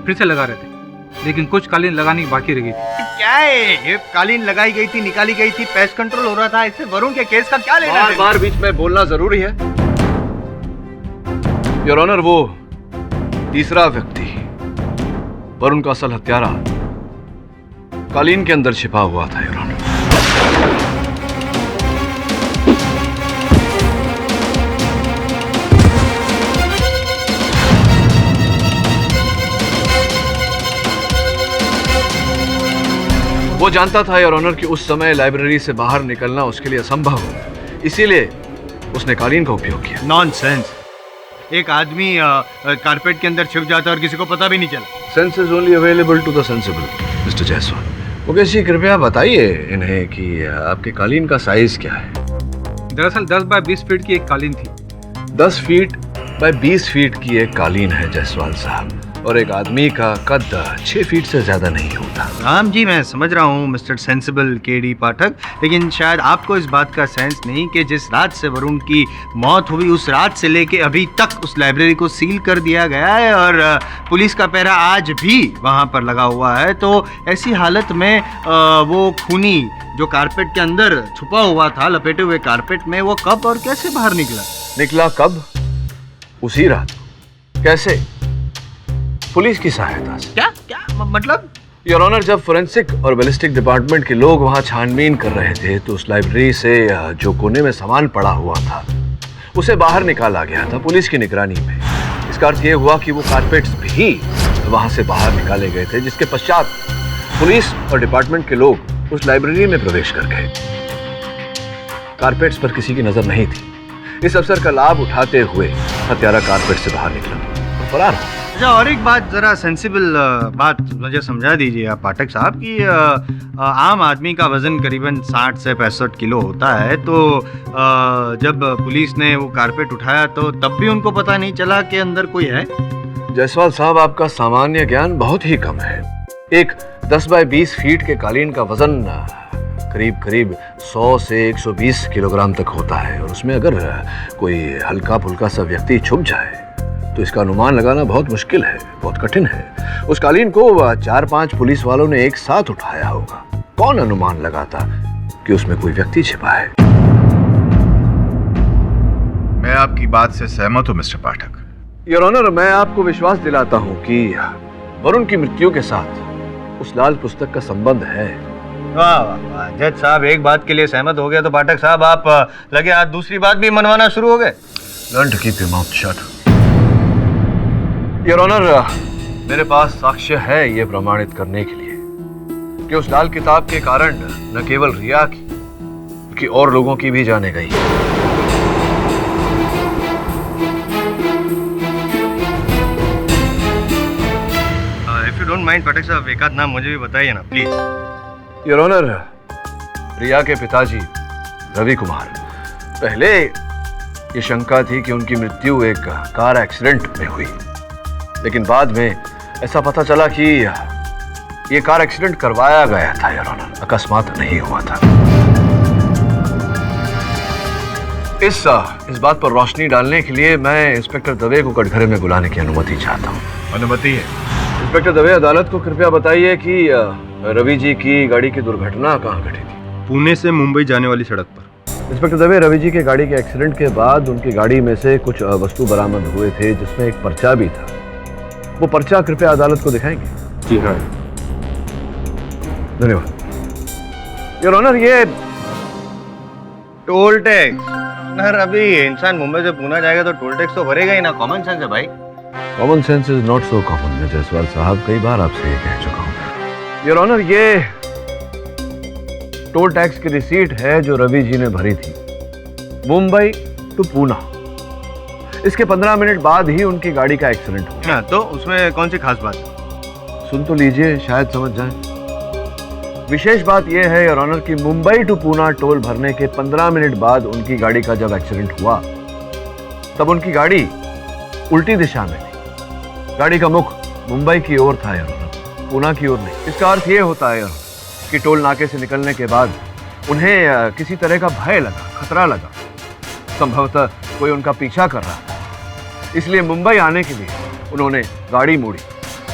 फिर से लगा रहे थे, लेकिन कुछ कालीन लगानी बाकी रह गई थी। क्या है ये? कालीन लगाई गई थी, निकाली गई थी, पेस्ट कंट्रोल हो रहा था, इससे वरुण के केस का क्या लेना है? बार बीच में बोलना जरूरी है? योर ऑनर, वो तीसरा व्यक्ति वरुण का असल हत्यारा कालीन के अंदर छिपा हुआ था। योर ऑनर, वो जानता था योर ऑनर कि उस समय लाइब्रेरी से बाहर निकलना उसके लिए असंभव हो, इसीलिए उसने कालीन का उपयोग किया। नॉनसेंस। एक आदमी कारपेट के अंदर छिप जाता है और किसी को पता भी नहीं चला। Sense is only available to the sensible, mister Jaiswal. Mukesh ji, कृपया बताइए इन्हें कि आपके कालीन का साइज क्या है? दरअसल 10 बाय 20 फीट की एक कालीन थी। 10 फीट बाय 20 फीट की एक कालीन है जायसवाल साहब, और एक आदमी का कद 6 फीट से ज्यादा नहीं होता। राम जी, मैं समझ रहा हूँ मिस्टर सेंसिबल केडी पाठक, लेकिन शायद आपको इस बात का सेंस नहीं कि जिस रात से वरुण की मौत हुई, उस रात से लेके अभी तक उस लाइब्रेरी को सील कर दिया गया है और पुलिस का पहरा आज भी वहाँ पर लगा हुआ है। तो ऐसी हालत में वो खूनी जो कारपेट के अंदर छुपा हुआ था, लपेटे हुए कारपेट में, वो कब और कैसे बाहर निकला? कब? उसी रात। कैसे? पुलिस की सहायता से। क्या मतलब? योर ऑनर, जब फोरेंसिक और बैलिस्टिक डिपार्टमेंट के लोग वहां छानबीन कर रहे थे, तो उस लाइब्रेरी से जो कोने में सामान पड़ा हुआ था उसे बाहर निकाला गया था पुलिस की निगरानी में। इसका अर्थ यह हुआ कि वो कारपेट्स भी वहां से बाहर निकाले गए थे, जिसके पश्चात पुलिस और डिपार्टमेंट के लोग उस लाइब्रेरी में प्रवेश कर गए। कारपेट्स पर किसी की नजर नहीं थी, इस अवसर का लाभ उठाते हुए हत्यारा कारपेट से बाहर निकला और फरार हो। अच्छा, और एक बात, जरा सेंसिबल बात मुझे समझा दीजिए आप पाठक साहब कि आम आदमी का वजन करीबन 60 से 65 किलो होता है, तो जब पुलिस ने वो कारपेट उठाया तो तब भी उनको पता नहीं चला कि अंदर कोई है? जायसवाल साहब, आपका सामान्य ज्ञान बहुत ही कम है। एक 10 बाय 20 फीट के कालीन का वजन करीब करीब 100 से 120 किलोग्राम तक होता है, और उसमें अगर कोई हल्का फुल्का सा व्यक्ति छुप जाए तो इसका अनुमान लगाना बहुत मुश्किल है, बहुत कठिन है। उस कालीन को 4-5 पुलिस वालों ने एक साथ उठाया होगा। कौन अनुमान लगाता कि उसमें कोई व्यक्ति छिपा है? मैं आपकी बात से सहमत हूं मिस्टर पाठक। योर ऑनर, मैं आपको विश्वास दिलाता हूं कि वरुण की मृत्यु के साथ उस लाल पुस्तक का संबंध है। वाह वाह वाह, जज साहब एक बात के लिए सहमत हो गया तो पाठक साहब आप लगे हाथ दूसरी बात भी मनवाना शुरू हो गए। Learn to keep your mouth shut. Your honour, मेरे पास साक्ष्य है ये प्रमाणित करने के लिए कि उस लाल किताब के कारण न केवल रिया की बल्कि और लोगों की भी जाने गई। इफ यू डोंट माइंड पाठक साहब, एक आध नाम मुझे भी बताइए ना प्लीज। योर ऑनर, रिया के पिताजी रवि कुमार, पहले ये शंका थी कि उनकी मृत्यु एक कार एक्सीडेंट में हुई, लेकिन बाद में ऐसा पता चला कि ये कार एक्सीडेंट करवाया गया था योर ऑनर, अकस्मात नहीं हुआ था। इस बात पर रोशनी डालने के लिए मैं इंस्पेक्टर दवे को कटघरे में बुलाने की अनुमति चाहता हूँ। अनुमति है। इंस्पेक्टर दवे, अदालत को कृपया बताइए कि रवि जी की गाड़ी की दुर्घटना कहाँ घटी थी? पुणे से मुंबई जाने वाली सड़क पर। इंस्पेक्टर दवे, रवि जी की गाड़ी के एक्सीडेंट के बाद उनकी गाड़ी में से कुछ वस्तु बरामद हुए थे, जिसमें एक पर्चा भी था। वो पर्चा कृपया अदालत को दिखाएंगे? जी हाँ। धन्यवाद। योर ऑनर, ये टोल टैक्स, अभी इंसान मुंबई से पुणे जाएगा तो टोल टैक्स तो भरेगा ही ना। कॉमन सेंस है भाई। Common sense is not so common. मैं जायसवाल साहब कई बार आपसे ये कह चुका हूँ। योर ऑनर, ये टोल टैक्स की रिसीट है जो रवि जी ने भरी थी मुंबई टू पुणे। इसके 15 मिनट बाद ही उनकी गाड़ी का एक्सीडेंट हुआ। तो उसमें कौन सी खास बात? सुन तो लीजिए, शायद समझ जाए। विशेष बात यह है योर ऑनर कि मुंबई टू पुणे टोल भरने के 15 मिनट बाद उनकी गाड़ी का जब एक्सीडेंट हुआ तब उनकी गाड़ी उल्टी दिशा में थी। गाड़ी का मुख मुंबई की ओर था योर ऑनर, पुणे की ओर नहीं। इसका अर्थ यह होता है योर ऑनर कि टोल नाके से निकलने के बाद उन्हें किसी तरह का भय लगा, खतरा लगा। संभवतः कोई उनका पीछा कर रहा था, इसलिए मुंबई आने के लिए उन्होंने गाड़ी मोड़ी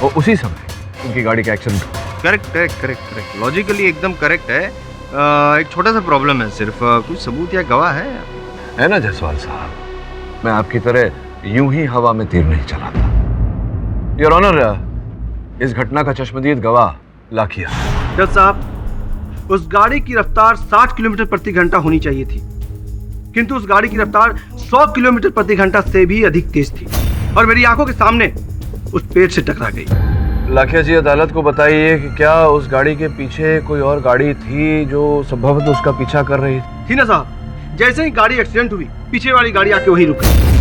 और उसी समय उनकी गाड़ी का एक्सीडेंट हुआ। करेक्ट, लॉजिकली एकदम करेक्ट है। एक छोटा सा प्रॉब्लम है, सिर्फ कुछ सबूत या गवाह है ना जायसवाल साहब? मैं आपकी तरह यूं ही हवा में तीर नहीं चलाता। योर ऑनर, इस घटना का चश्मदीद गवाह लाखिया। जज साहब, उस गाड़ी की रफ्तार 60 किलोमीटर प्रति घंटा होनी चाहिए थी, किंतु उस गाड़ी की रफ्तार 100 किलोमीटर प्रति घंटा से भी अधिक तेज थी और मेरी आंखों के सामने उस पेड़ से टकरा गई। लाखिया जी, अदालत को बताइए कि क्या उस गाड़ी के पीछे कोई और गाड़ी थी जो संभवतः उसका पीछा कर रही थी? ना साहब, जैसे ही गाड़ी एक्सीडेंट हुई पीछे वाली गाड़ी आके वहीं रुक गई।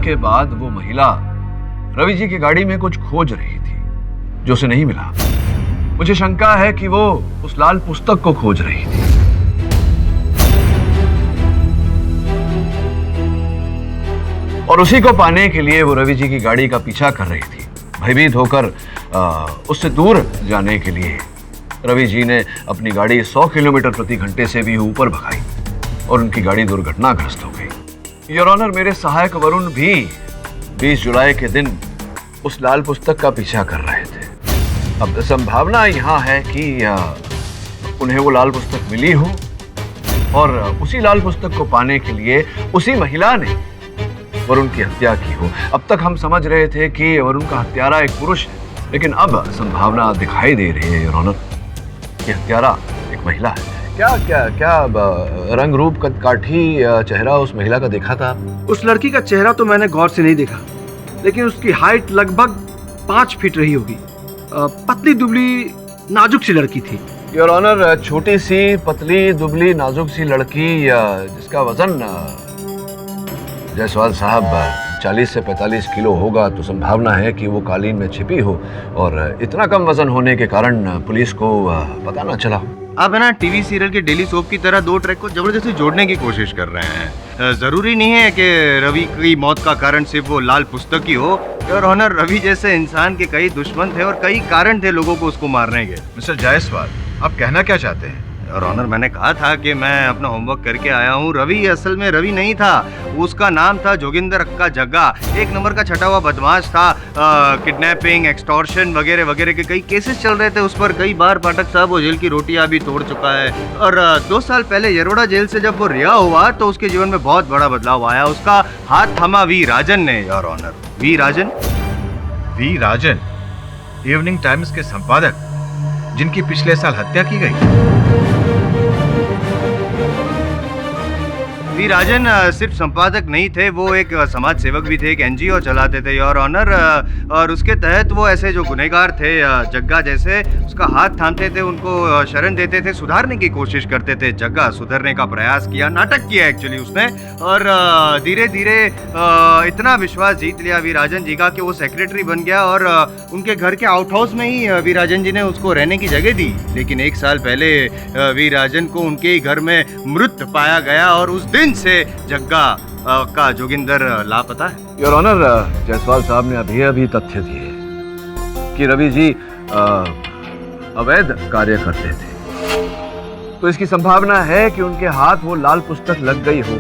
के बाद वो महिला रवि जी की गाड़ी में कुछ खोज रही थी जो उसे नहीं मिला। मुझे शंका है कि वो उस लाल पुस्तक को खोज रही थी। और उसी को पाने के लिए वो रवि जी की गाड़ी का पीछा कर रही थी। भयभीत होकर उससे दूर जाने के लिए रवि जी ने अपनी गाड़ी 100 किलोमीटर प्रति घंटे से भी ऊपर भगाई और उनकी गाड़ी दुर्घटनाग्रस्त हो गई। योर ऑनर, मेरे सहायक वरुण भी 20 जुलाई के दिन उस लाल पुस्तक का पीछा कर रहे थे। अब संभावना यहाँ है कि उन्हें वो लाल पुस्तक मिली हो और उसी लाल पुस्तक को पाने के लिए उसी महिला ने वरुण की हत्या की हो। अब तक हम समझ रहे थे कि वरुण का हत्यारा एक पुरुष है, लेकिन अब संभावना दिखाई दे रही है योर ऑनर कि हत्यारा एक महिला है। क्या क्या क्या रंग रूप कदकाठी चेहरा उस महिला का देखा था? उस लड़की का चेहरा तो मैंने गौर से नहीं देखा, लेकिन उसकी हाइट लगभग 5 फीट रही होगी। पतली दुबली नाजुक सी लड़की थी। योर ऑनर, छोटी सी पतली दुबली नाजुक सी लड़की जिसका वजन जायसवाल साहब 40 से 45 किलो होगा, तो संभावना है कि वो कालीन में छिपी हो और इतना कम वजन होने के कारण पुलिस को पता ना चला। आप है ना टीवी सीरियल के डेली सोप की तरह दो ट्रैक को जबरदस्ती जोड़ने की कोशिश कर रहे हैं। जरूरी नहीं है कि रवि की मौत का कारण सिर्फ वो लाल पुस्तक ही हो। योर ऑनर, रवि जैसे इंसान के कई दुश्मन थे और कई कारण थे लोगों को उसको मारने के। मिस्टर जायसवाल, आप कहना क्या चाहते हैं? और ऑनर, मैंने कहा था कि मैं अपना होमवर्क करके आया हूँ। रवि असल में रवि नहीं था, उसका नाम था जोगिंदर अक्का जग्गा। एक नंबर का छटा हुआ बदमाश था। किडनैपिंग, एक्सटॉर्शन वगैरह वगैरह के कई केसेस चल रहे थे उस पर। कई बार पाठक साहब वो जेल की रोटियां भी तोड़ चुका है। और 2 साल पहले यरोड़ा जेल से जब वो रिहा हुआ तो उसके जीवन में बहुत बड़ा बदलाव आया। उसका हाथ थामा वी राजन ने। Your honour, V Rajan. V Rajan Evening Times के संपादक, जिनकी पिछले साल हत्या की गई। वी राजन सिर्फ संपादक नहीं थे, वो एक समाज सेवक भी थे, एक एनजीओ चलाते थे योर ऑनर। और उसके तहत वो ऐसे जो गुनहगार थे जग्गा जैसे, उसका हाथ थामते थे, उनको शरण देते थे, सुधारने की कोशिश करते थे। जग्गा सुधरने का प्रयास किया, नाटक किया एक्चुअली उसने, और धीरे धीरे इतना विश्वास जीत लिया वी राजन जी का कि वो सेक्रेटरी बन गया। और उनके घर के आउट हाउस में ही वी राजन जी ने उसको रहने की जगह दी। लेकिन 1 साल पहले वी राजन को उनके ही घर में मृत पाया गया और उस दिन से जग्गा का जोगिंदर लापता है। योर ऑनर, जायसवाल साहब ने अभी तथ्य दिए कि रवि जी अवैध कार्य करते थे, तो इसकी संभावना है कि उनके हाथ वो लाल पुस्तक लग गई हो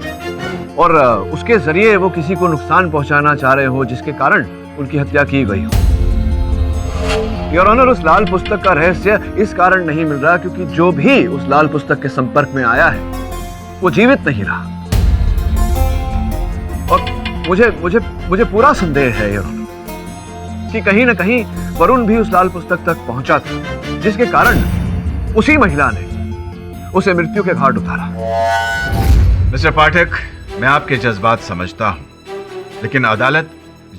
और उसके जरिए वो किसी को नुकसान पहुंचाना चाह रहे हो, जिसके कारण उनकी हत्या की गई हो। योर ऑनर, उस लाल पुस्तक का रहस्य इस कारण नहीं मिल रहा क्योंकि जो भी उस लाल पुस्तक के संपर्क में आया है वो जीवित नहीं रहा। और मुझे पूरा संदेह है योर ऑनर कि कहीं न कहीं वरुण भी उस लाल पुस्तक तक पहुंचा था, जिसके कारण उसी महिला ने उसे मृत्यु के घाट उतारा। मिस्टर पाठक, मैं आपके जज्बात समझता हूं, लेकिन अदालत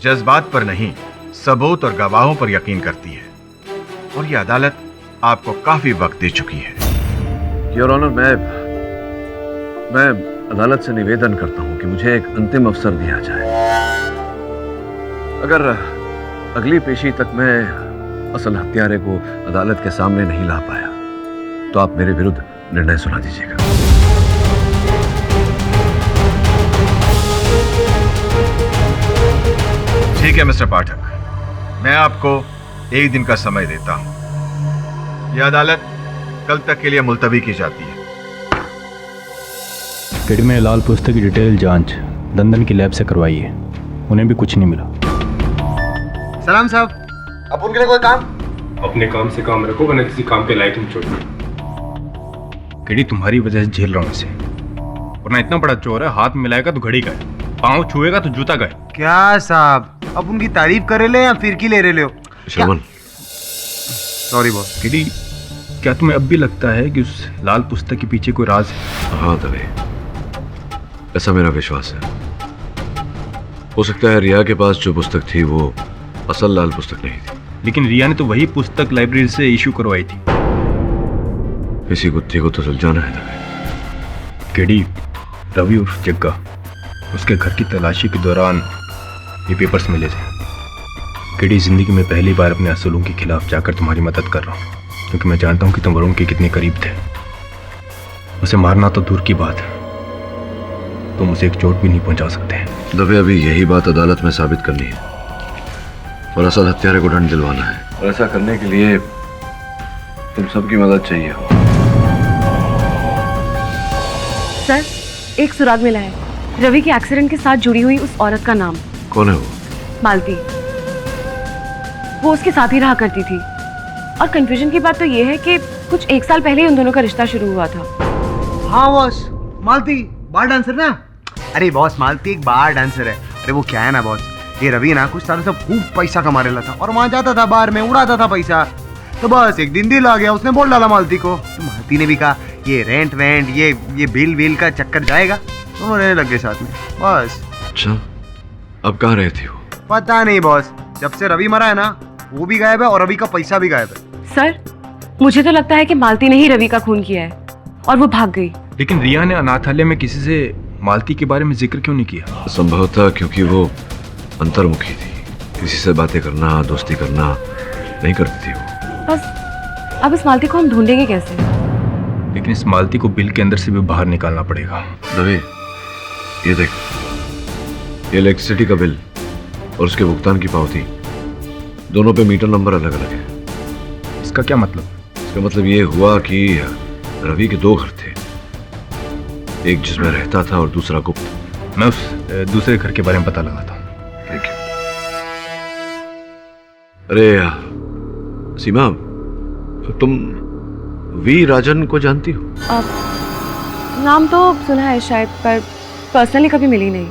जज्बात पर नहीं, सबूत और गवाहों पर यकीन करती है, और ये अदालत आपको काफी वक्त दे चुकी है। योर ऑनर, मैं अदालत से निवेदन करता हूं कि मुझे एक अंतिम अवसर दिया जाए। अगर अगली पेशी तक मैं असल हत्यारे को अदालत के सामने नहीं ला पाया तो आप मेरे विरुद्ध निर्णय सुना दीजिएगा। ठीक है मिस्टर पाठक, मैं आपको 1 दिन का समय देता हूं। यह अदालत कल तक के लिए मुलतवी की जाती है। केडी में लाल पुस्तक की डिटेल जांच दंदन की लैब से करवाई है, उन्हें भी कुछ नहीं मिला। सलाम साहब, अब उनके लिए कोई काम? अपने काम से काम रखो, वरना किसी काम के लायक नहीं छोड़ो। केडी तुम्हारी वजह से झेल रहा हूं इसे, वरना इतना बड़ा चोर है, हाथ मिलाएगा तो घड़ी गए, पाँव छुएगा तो जूता गए। क्या साहब, अब उनकी तारीफ करे ले या फिरकी ले रहे हो? श्रवण, सॉरी बॉस। केडी, क्या तुम्हें अब भी लगता है कि उस लाल पुस्तक के पीछे कोई राज है? हाँ दवे, ऐसा मेरा विश्वास है। हो सकता है रिया के पास जो पुस्तक थी वो असल लाल पुस्तक नहीं थी, लेकिन रिया ने तो वही पुस्तक लाइब्रेरी से इशू करवाई थी। इसी गुत्थी को तो सुलझाना है दवे। केडी, रवि उर्फ जग्गा, उसके घर की तलाशी के दौरान ये पेपर्स मिले थे। केडी, जिंदगी में पहली बार अपने असूलों के खिलाफ जाकर तुम्हारी मदद कर रहा हूँ, क्योंकि मैं जानता हूँ कि तुम वरुण के कितने करीब थे। उसे मारना तो दूर की बात है, तुम उसे एक चोट भी नहीं पहुंचा सकते। दवे, अभी यही बात अदालत में साबित करनी है और असल हत्यारे को दंड दिलवाना है, और ऐसा करने के लिए तुम सबकी मदद चाहिए हो। सर, एक सुराग मिला है, रवि के एक्सीडेंट के साथ जुड़ी हुई उस औरत का नाम। कौन है वो? मालती। वो उसके साथ ही रहा करती थी, और कंफ्यूजन की बात तो ये है कि कुछ 1 साल पहले ही उन दोनों का रिश्ता शुरू हुआ था। हाँ बॉस, मालती बार डांसर ना? अरे बॉस, मालती एक बार डांसर है अरे वो क्या है ना बॉस, ये रवि ना कुछ सालों से खूब पैसा कमा रहा था और वहां जाता था बार में उड़ाता था पैसा। तो बस एक दिन दिल आ गया, उसने बोल डाला मालती को। तो मालती ने भी कहा ये रेंट वेंट ये बिल विल का चक्कर जाएगा, दोनों रहने लग गए साथ में बस। अच्छा, अब कहाँ रहती हो? पता नहीं बॉस, जब से रवि मरा है ना वो भी गायब है और रवि का पैसा भी गायब है। सर, मुझे तो लगता है कि मालती ने ही रवि का खून किया है और वो भाग गई। लेकिन रिया ने अनाथालय में किसी से मालती के बारे में जिक्र क्यों नहीं किया? संभवतः क्योंकि वो अंतर्मुखी थी, किसी से बातें करना, दोस्ती करना नहीं करती थी वो। बस अब इस मालती को हम ढूंढेंगे कैसे? लेकिन इस मालती को बिल के अंदर से भी बाहर निकालना पड़ेगा। रवि, ये देख, ये इलेक्ट्रिसिटी का बिल और उसके भुगतान की पावती, दोनों पे मीटर नंबर अलग अलग है। इसका क्या मतलब? इसका मतलब ये हुआ कि रवि के 2 घर थे, एक जिसमें रहता था और दूसरा गुप्त। मैं उस दूसरे घर के बारे में पता लगाता हूँ। ठीक है। अरे सीमा, तुम वी राजन को जानती हो? नाम तो सुना है शायद, पर पर्सनली कभी मिली नहीं।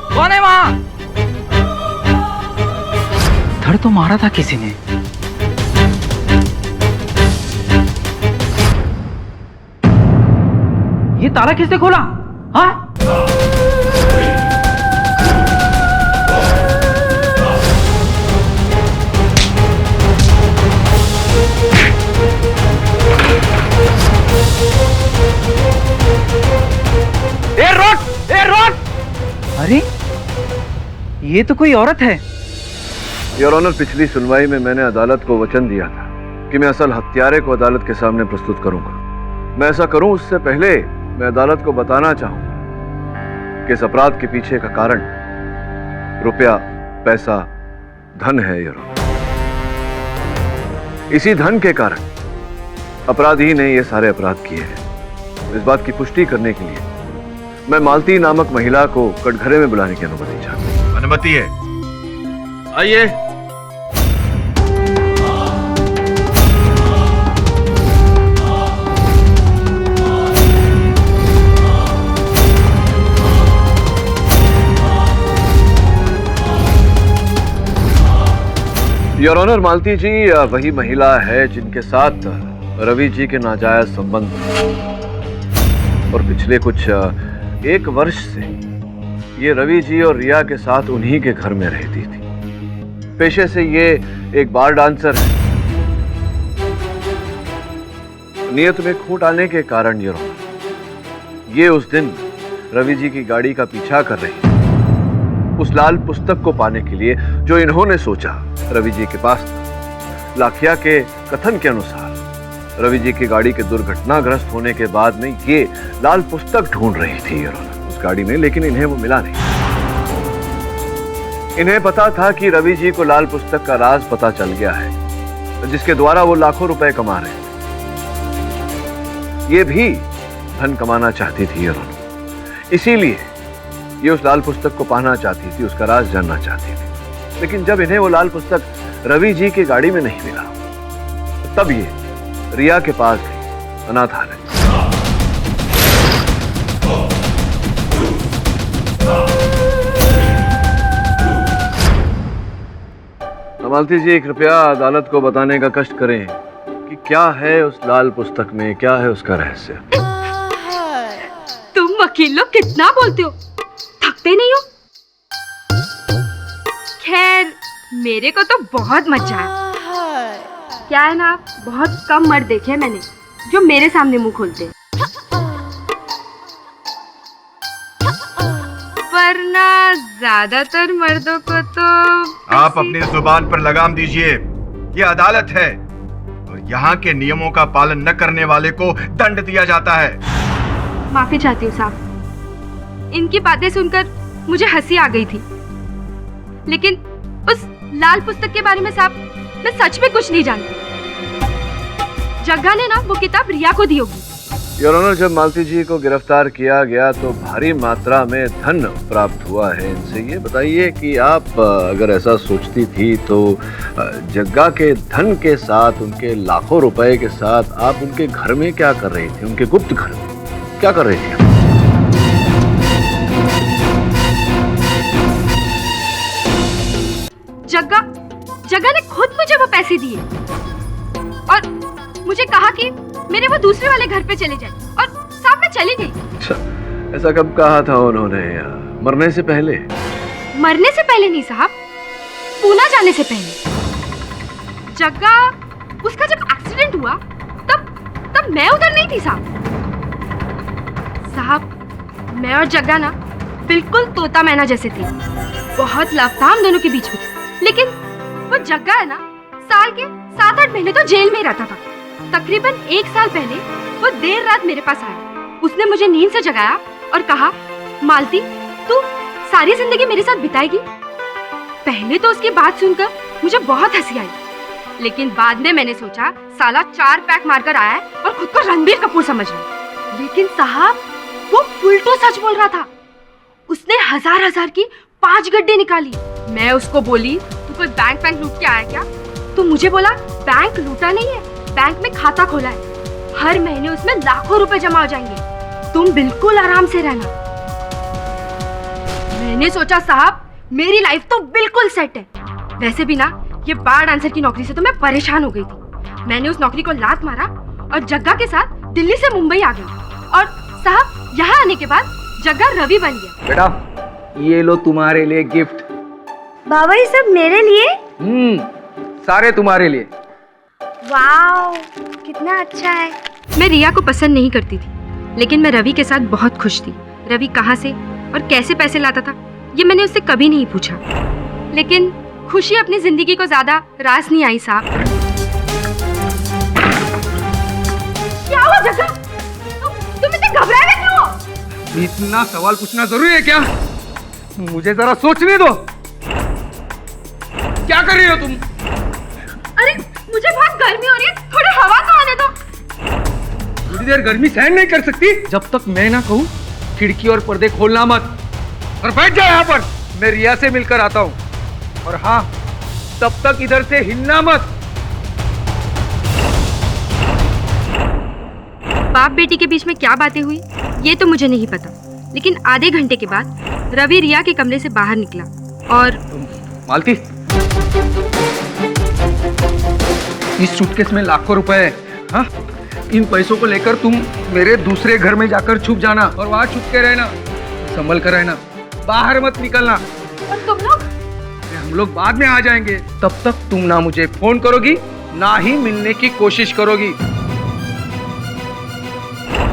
कौन है वहां? धड़ तो मारा था किसी ने। ये ताला किसने खोला? हाँ? अरे ये तो कोई औरत है। योर ऑनर, पिछली सुनवाई में मैंने अदालत को वचन दिया था कि मैं असल हत्यारे को अदालत के सामने प्रस्तुत करूंगा। मैं ऐसा करूं उससे पहले मैं अदालत को बताना चाहूं कि इस अपराध के पीछे का कारण रुपया, पैसा, धन है। योर ऑनर, इसी धन के कारण अपराधी ने ये सारे अपराध किए हैं। इस बात की पुष्टि करने के लिए मैं मालती नामक महिला को कटघरे में बुलाने की अनुमति चाहता हूं। अनुमति है, आइए। योर ऑनर, मालती जी वही महिला है जिनके साथ रवि जी के नाजायज संबंध और पिछले कुछ 1 वर्ष से ये रवि जी और रिया के साथ उन्हीं के घर में रहती थी। पेशे से ये एक बार डांसर है। नियत में खूंट आने के कारण ये उस दिन रवि जी की गाड़ी का पीछा कर रही थी, उस लाल पुस्तक को पाने के लिए जो इन्होंने सोचा रवि जी के पास था। लाखिया के कथन के अनुसार रवि जी की गाड़ी के दुर्घटनाग्रस्त होने के बाद में ये लाल पुस्तक ढूंढ रही थी उस गाड़ी में, लेकिन इन्हें वो मिला नहीं। इन्हें पता था कि रवि जी को लाल पुस्तक का राज पता चल गया है, जिसके द्वारा वो लाखों रुपए कमा रहे थे। ये भी धन कमाना चाहती थी इसीलिए ये उस लाल पुस्तक को पाना चाहती थी, उसका राज जानना चाहती थी। लेकिन जब इन्हें वो लाल पुस्तक रवि जी की गाड़ी में नहीं मिला, तब ये रिया के पास गई, अनाथालय। मालती जी, कृपया अदालत को बताने का कष्ट करें कि क्या है उस लाल पुस्तक में, क्या है उसका रहस्य। तुम वकील लोग कितना बोलते हो, थकते नहीं हो? खैर, मेरे को तो बहुत मजा आया। क्या है ना, बहुत कम मर्द देखे हैं मैंने जो मेरे सामने मुंह खोलते हैं, वरना ज्यादातर मर्दों को तो आप अपनी जुबान पर लगाम दीजिए। ये अदालत है और यहाँ के नियमों का पालन न करने वाले को दंड दिया जाता है। माफी चाहती हूँ साहब, इनकी बातें सुनकर मुझे हंसी आ गई थी, लेकिन उस लाल पुस्तक के बारे में साहब मैं सच में कुछ नहीं जानती। जग्गा ने ना वो किताब रिया को दी होगी, योर ऑनर, जब मालती जी को गिरफ्तार किया गया तो भारी मात्रा में धन प्राप्त हुआ है इनसे। ये बताइए कि आप अगर ऐसा सोचती थी तो जग्गा के धन के साथ, उनके लाखों रुपए के साथ आप उनके घर में क्या कर रही थी? उनके गुप्त घर में क्या कर रही थी? जग्गा ने खुद मुझे वो पैसे दिए और मुझे कहा कि मेरे वो दूसरे वाले घर पे चले जाए, और साहब मैं चली गई। अच्छा, ऐसा कब कहा था उन्होंने? मरने से पहले? मरने से पहले नहीं साहब, पूना जाने से पहले। जग्गा, उसका जब एक्सीडेंट हुआ तब मैं उधर नहीं थी साहब, मैं और जग्गा ना बिल्कुल तोता मैना जैसे थे। बहुत लव था हम दोनों के बीच में, लेकिन वो जग्गा है ना, साल के 7-8 महीने तो जेल में ही रहता था। तकरीबन 1 साल पहले वो देर रात मेरे पास आया। उसने मुझे नींद से जगाया और कहा, मालती तू सारी जिंदगी मेरे साथ बिताएगी। पहले तो उसकी बात सुनकर मुझे बहुत हंसी आई, लेकिन बाद में मैंने सोचा साला 4 पैक मारकर आया है और खुद को रणबीर कपूर समझ रहा। लेकिन साहब वो फुलटू सच बोल रहा था। उसने हजार की 5 गड्ढे निकाली। मैं उसको बोली, तू कोई बैंक लूट के आया क्या? तो मुझे बोला, बैंक लूटा नहीं है, बैंक में खाता खोला है, हर महीने उसमें लाखों रुपए जमा हो जाएंगे, तुम बिल्कुल आराम से रहना। मैंने सोचा साहब मेरी लाइफ तो बिल्कुल सेट है। वैसे भी ना ये बार डांसर की नौकरी से तो मैं परेशान हो गई थी। मैंने उस नौकरी को लात मारा और जग्गा के साथ दिल्ली से मुंबई आ गई, और साहब यहाँ आने के बाद जग्गा रवि बन गया। बेटा ये लो तुम्हारे लिए गिफ्ट। बाबा ये सब मेरे लिए? सारे तुम्हारे लिए। वाओ, कितना अच्छा है। मैं रिया को पसंद नहीं करती थी, लेकिन मैं रवि के साथ बहुत खुश थी। रवि कहाँ से और कैसे पैसे लाता था ये मैंने उससे कभी नहीं पूछा, लेकिन खुशी अपनी जिंदगी को ज्यादा रास नहीं आई साहब। क्या हुआ जग्गा? तुम इतने घबराए हुए क्यों हो? इतना सवाल पूछना जरूरी है क्या? मुझे जरा सोचने दो। क्या कर रही हो तुम? अरे मुझे बहुत गर्मी हो रही है, थोड़ी हवा तो आने दो। थोड़ी देर गर्मी सहन नहीं कर सकती? जब तक मैं ना कहूँ खिड़की और पर्दे खोलना मत, और बैठ जाओ यहाँ पर। मैं रिया से मिलकर आता हूँ, और हाँ तब तक इधर से हिलना मत। बाप बेटी के बीच में क्या बातें हुई ये तो मुझे नहीं पता, लेकिन आधे घंटे के बाद रवि रिया के कमरे से बाहर निकला और मालती, इस सूटकेस में लाखों रुपए है। हाँ, इन पैसों को लेकर तुम मेरे दूसरे घर में जाकर छुप जाना, और वहां छुप के रहना, संभल कर रहना, बाहर मत निकलना। और तुम लोग? हम लोग बाद में आ जाएंगे, तब तक तुम ना मुझे फोन करोगी ना ही मिलने की कोशिश करोगी।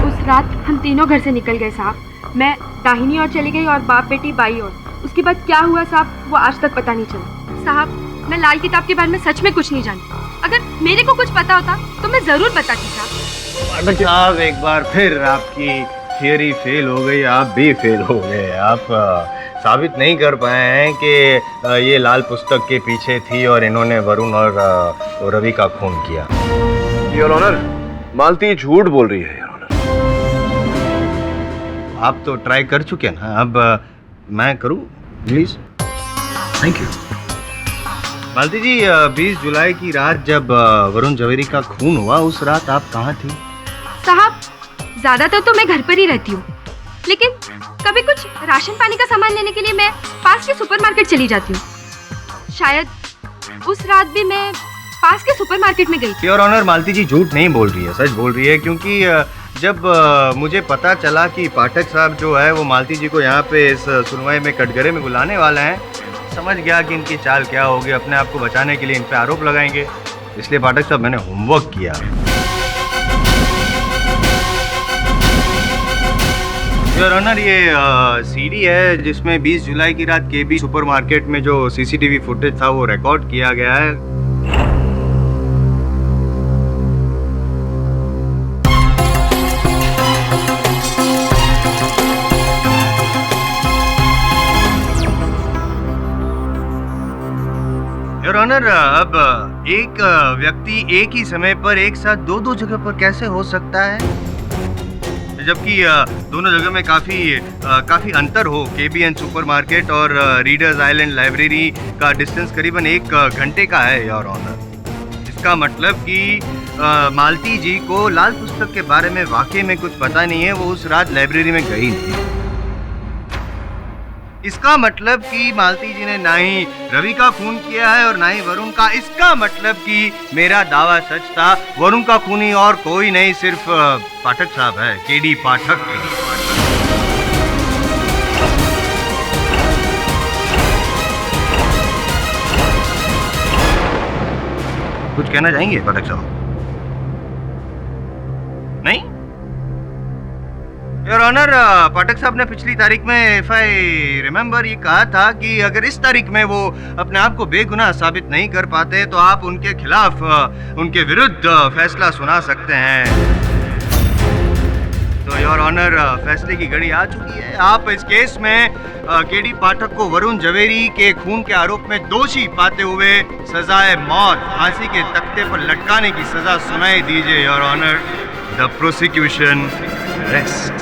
उस रात हम तीनों घर से निकल गए साहब। मैं दाहिनी ओर चली गई और बाप बेटी बाई ओर। उसके बाद क्या हुआ साहब वो आज तक पता नहीं चला। साहब मैं लाल किताब के बारे में सच में कुछ नहीं जानती। अगर मेरे को कुछ पता होता तो मैं जरूर बताती साहब। साहब एक बार फिर आपकी थियरी फेल हो गई, आप भी फेल हो गए। आप साबित नहीं कर पाए हैं कि ये लाल पुस्तक के पीछे थी और इन्होंने वरुण और रवि का खून किया। योर ऑनर, मालती झूठ बोल रही है। आप तो ट्राई कर चुके हैं ना, अब मैं करूं please? Thank you. Malti ji, 20 जुलाई की रात जब वरुण जवेरी का खून हुआ, उस रात आप कहाँ थी? साहब ज्यादातर तो मैं घर पर ही रहती हूँ, लेकिन कभी कुछ राशन पानी का सामान लेने के लिए मैं पास के सुपरमार्केट चली जाती हूँ। शायद उस रात भी मैं पास के सुपरमार्केट में गई थी। योर ऑनर, मालती जी झूठ नहीं बोल रही है, सच बोल रही है, क्योंकि जब मुझे पता चला कि पाठक साहब जो है वो मालती जी को यहाँ पे इस सुनवाई में कटघरे में बुलाने वाला है, समझ गया कि इनकी चाल क्या होगी। अपने आप को बचाने के लिए इन पे आरोप लगाएंगे, इसलिए पाठक साहब मैंने होमवर्क किया। योर ऑनर, ये सीडी है जिसमें 20 जुलाई की रात केबी सुपरमार्केट में जो सीसीटीवी फुटेज था वो रिकॉर्ड किया गया है। योर ऑनर, अब एक व्यक्ति एक ही समय पर एक साथ दो जगह पर कैसे हो सकता है? जबकि दोनों जगह में काफ़ी अंतर हो। KBN सुपरमार्केट और रीडर्स आइलैंड लाइब्रेरी का डिस्टेंस करीबन 1 घंटे का है योर ऑनर। इसका मतलब कि मालती जी को लाल पुस्तक के बारे में वाकई में कुछ पता नहीं है, वो उस रात लाइब्रेरी में गई नहीं। इसका मतलब कि मालती जी ने ना ही रवि का खून किया है और ना ही वरुण का। इसका मतलब कि मेरा दावा सच था, वरुण का खूनी और कोई नहीं, सिर्फ पाठक साहब है, KD पाठक। कुछ कहना चाहेंगे पाठक साहब? नहीं? योर ऑनर, पाठक साहब ने पिछली तारीख में इफ आई रिमेम्बर ये कहा था कि अगर इस तारीख में वो अपने आप को बेगुनाह साबित नहीं कर पाते तो आप उनके खिलाफ, उनके विरुद्ध फैसला सुना सकते हैं। तो योर ऑनर, फैसले की घड़ी आ चुकी है। आप इस केस में KD पाठक को वरुण जवेरी के खून के आरोप में दोषी पाते हुए सजाए मौत, फांसी के तख्ते पर लटकाने की सजा सुनाई दीजिए your honour. The prosecution rest.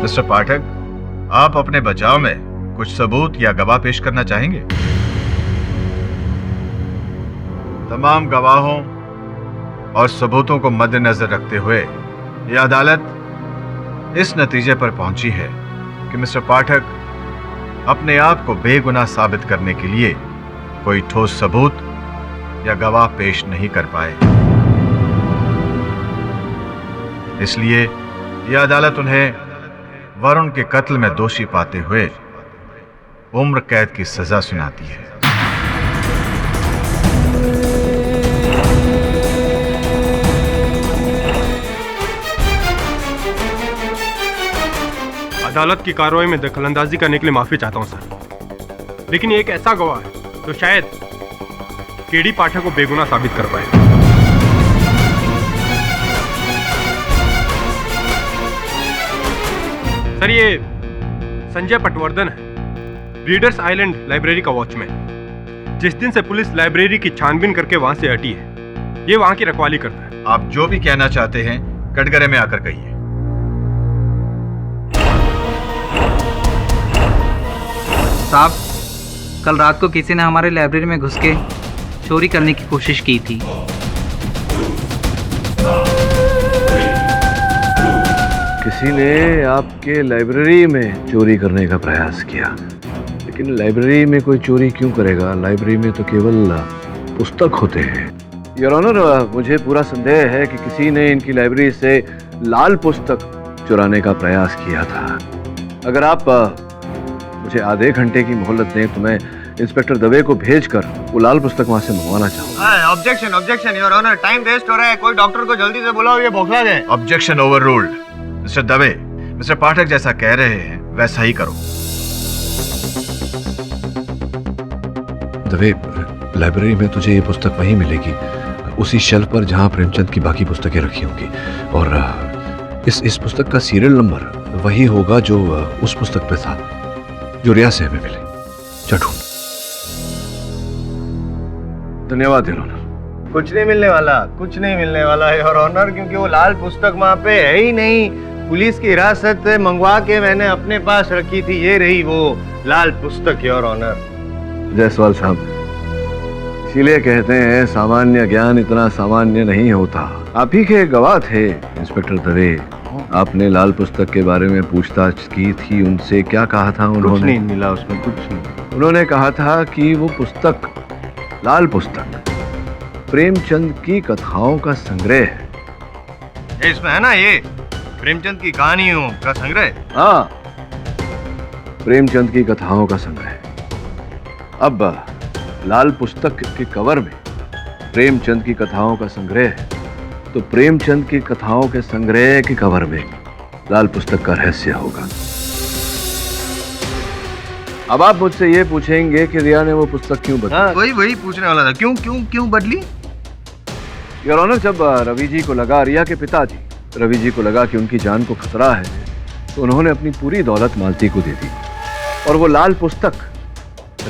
Mister Pathak, आप अपने बचाव में कुछ सबूत या गवाह पेश करना चाहेंगे? तमाम गवाहों और सबूतों को मद्देनजर रखते हुए यह अदालत इस नतीजे पर पहुंची है कि मिस्टर पाठक अपने आप को बेगुनाह साबित करने के लिए कोई ठोस सबूत या गवाह पेश नहीं कर पाए। इसलिए यह अदालत उन्हें वरुण के कत्ल में दोषी पाते हुए उम्र कैद की सजा सुनाती है। अदालत की कार्रवाई में दखलंदाजी करने के लिए माफी चाहता हूं सर, लेकिन ये एक ऐसा गवाह है जो शायद KD पाठक को बेगुनाह साबित कर पाए। सर, ये संजय पटवर्धन है, रीडर्स आइलैंड लाइब्रेरी का वॉचमैन। जिस दिन से पुलिस लाइब्रेरी की छानबीन करके वहां से हटी है, ये वहां की रखवाली करता है। आप जो भी कहना चाहते हैं कटघरे में आकर कहिए। साहब, कल रात को किसी ने हमारे लाइब्रेरी में घुस के चोरी करने की कोशिश की थी। किसी ने आपके लाइब्रेरी में चोरी करने का प्रयास किया, लेकिन लाइब्रेरी में कोई चोरी क्यों करेगा? लाइब्रेरी में तो केवल पुस्तक होते हैं। योर ऑनर, मुझे पूरा संदेह है कि किसी ने इनकी लाइब्रेरी से लाल पुस्तक चुराने का प्रयास किया था। अगर आप मुझे आधे घंटे की मोहलत दें तो मैं इंस्पेक्टर दवे को भेजकर वो लाल पुस्तक वहां से मंगवाना चाहूंगा। Objection, objection your honour, time waste हो रहा है, कोई डॉक्टर को जल्दी से बुलाओ, ये बौखला गए। Objection overruled. Mister Dave, mister Pathak जैसा कह रहे हैं वैसा ही करो। दवे, लाइब्रेरी में तुझे ये पुस्तक वहीं मिलेगी, उसी शेल्फ पर जहां प्रेमचंद की बाकी पुस्तकें रखी होंगी, और इस पुस्तक का सीरियल नंबर वही होगा जो उस पुस्तक पे था जो रिया से हमें मिले। चढ़ो। धन्यवाद योर ऑनर। कुछ नहीं मिलने वाला, कुछ नहीं मिलने वाला है योर ऑनर, क्योंकि वो लाल पुस्तक वहाँ पे है ही नहीं। पुलिस की हिरासत से मंगवा के मैंने अपने पास रखी थी, ये रही वो लाल पुस्तक योर ऑनर। जायसवाल साहब, इसीलिए कहते हैं सामान्य ज्ञान इतना सामान्य नहीं होता। आप ही के गवाह थे इंस्पेक्टर दवे। आपने लाल पुस्तक के बारे में पूछताछ की थी, उनसे क्या कहा था उन्होंने? कुछ नहीं मिला उसमें, कुछ नहीं। उन्होंने कहा था कि वो पुस्तक, लाल पुस्तक, प्रेमचंद की कथाओं का संग्रह है। इसमें है ना ये प्रेमचंद की कहानियों का संग्रह। हाँ, प्रेमचंद की कथाओं का संग्रह। अब लाल पुस्तक के कवर में प्रेमचंद की कथाओं का संग्रह है, तो प्रेमचंद की कथाओं के संग्रह के कवर में लाल पुस्तक का रहस्य होगा। अब आप मुझसे ये पूछेंगे कि रिया ने वो पुस्तक क्यों बदली? वही पूछने वाला था, क्यों क्यों क्यों बदली? योर ऑनर, जब रवि जी को लगा, रिया के पिताजी रवि जी को लगा कि उनकी जान को खतरा है, तो उन्होंने अपनी पूरी दौलत मालती को दे दी और वो लाल पुस्तक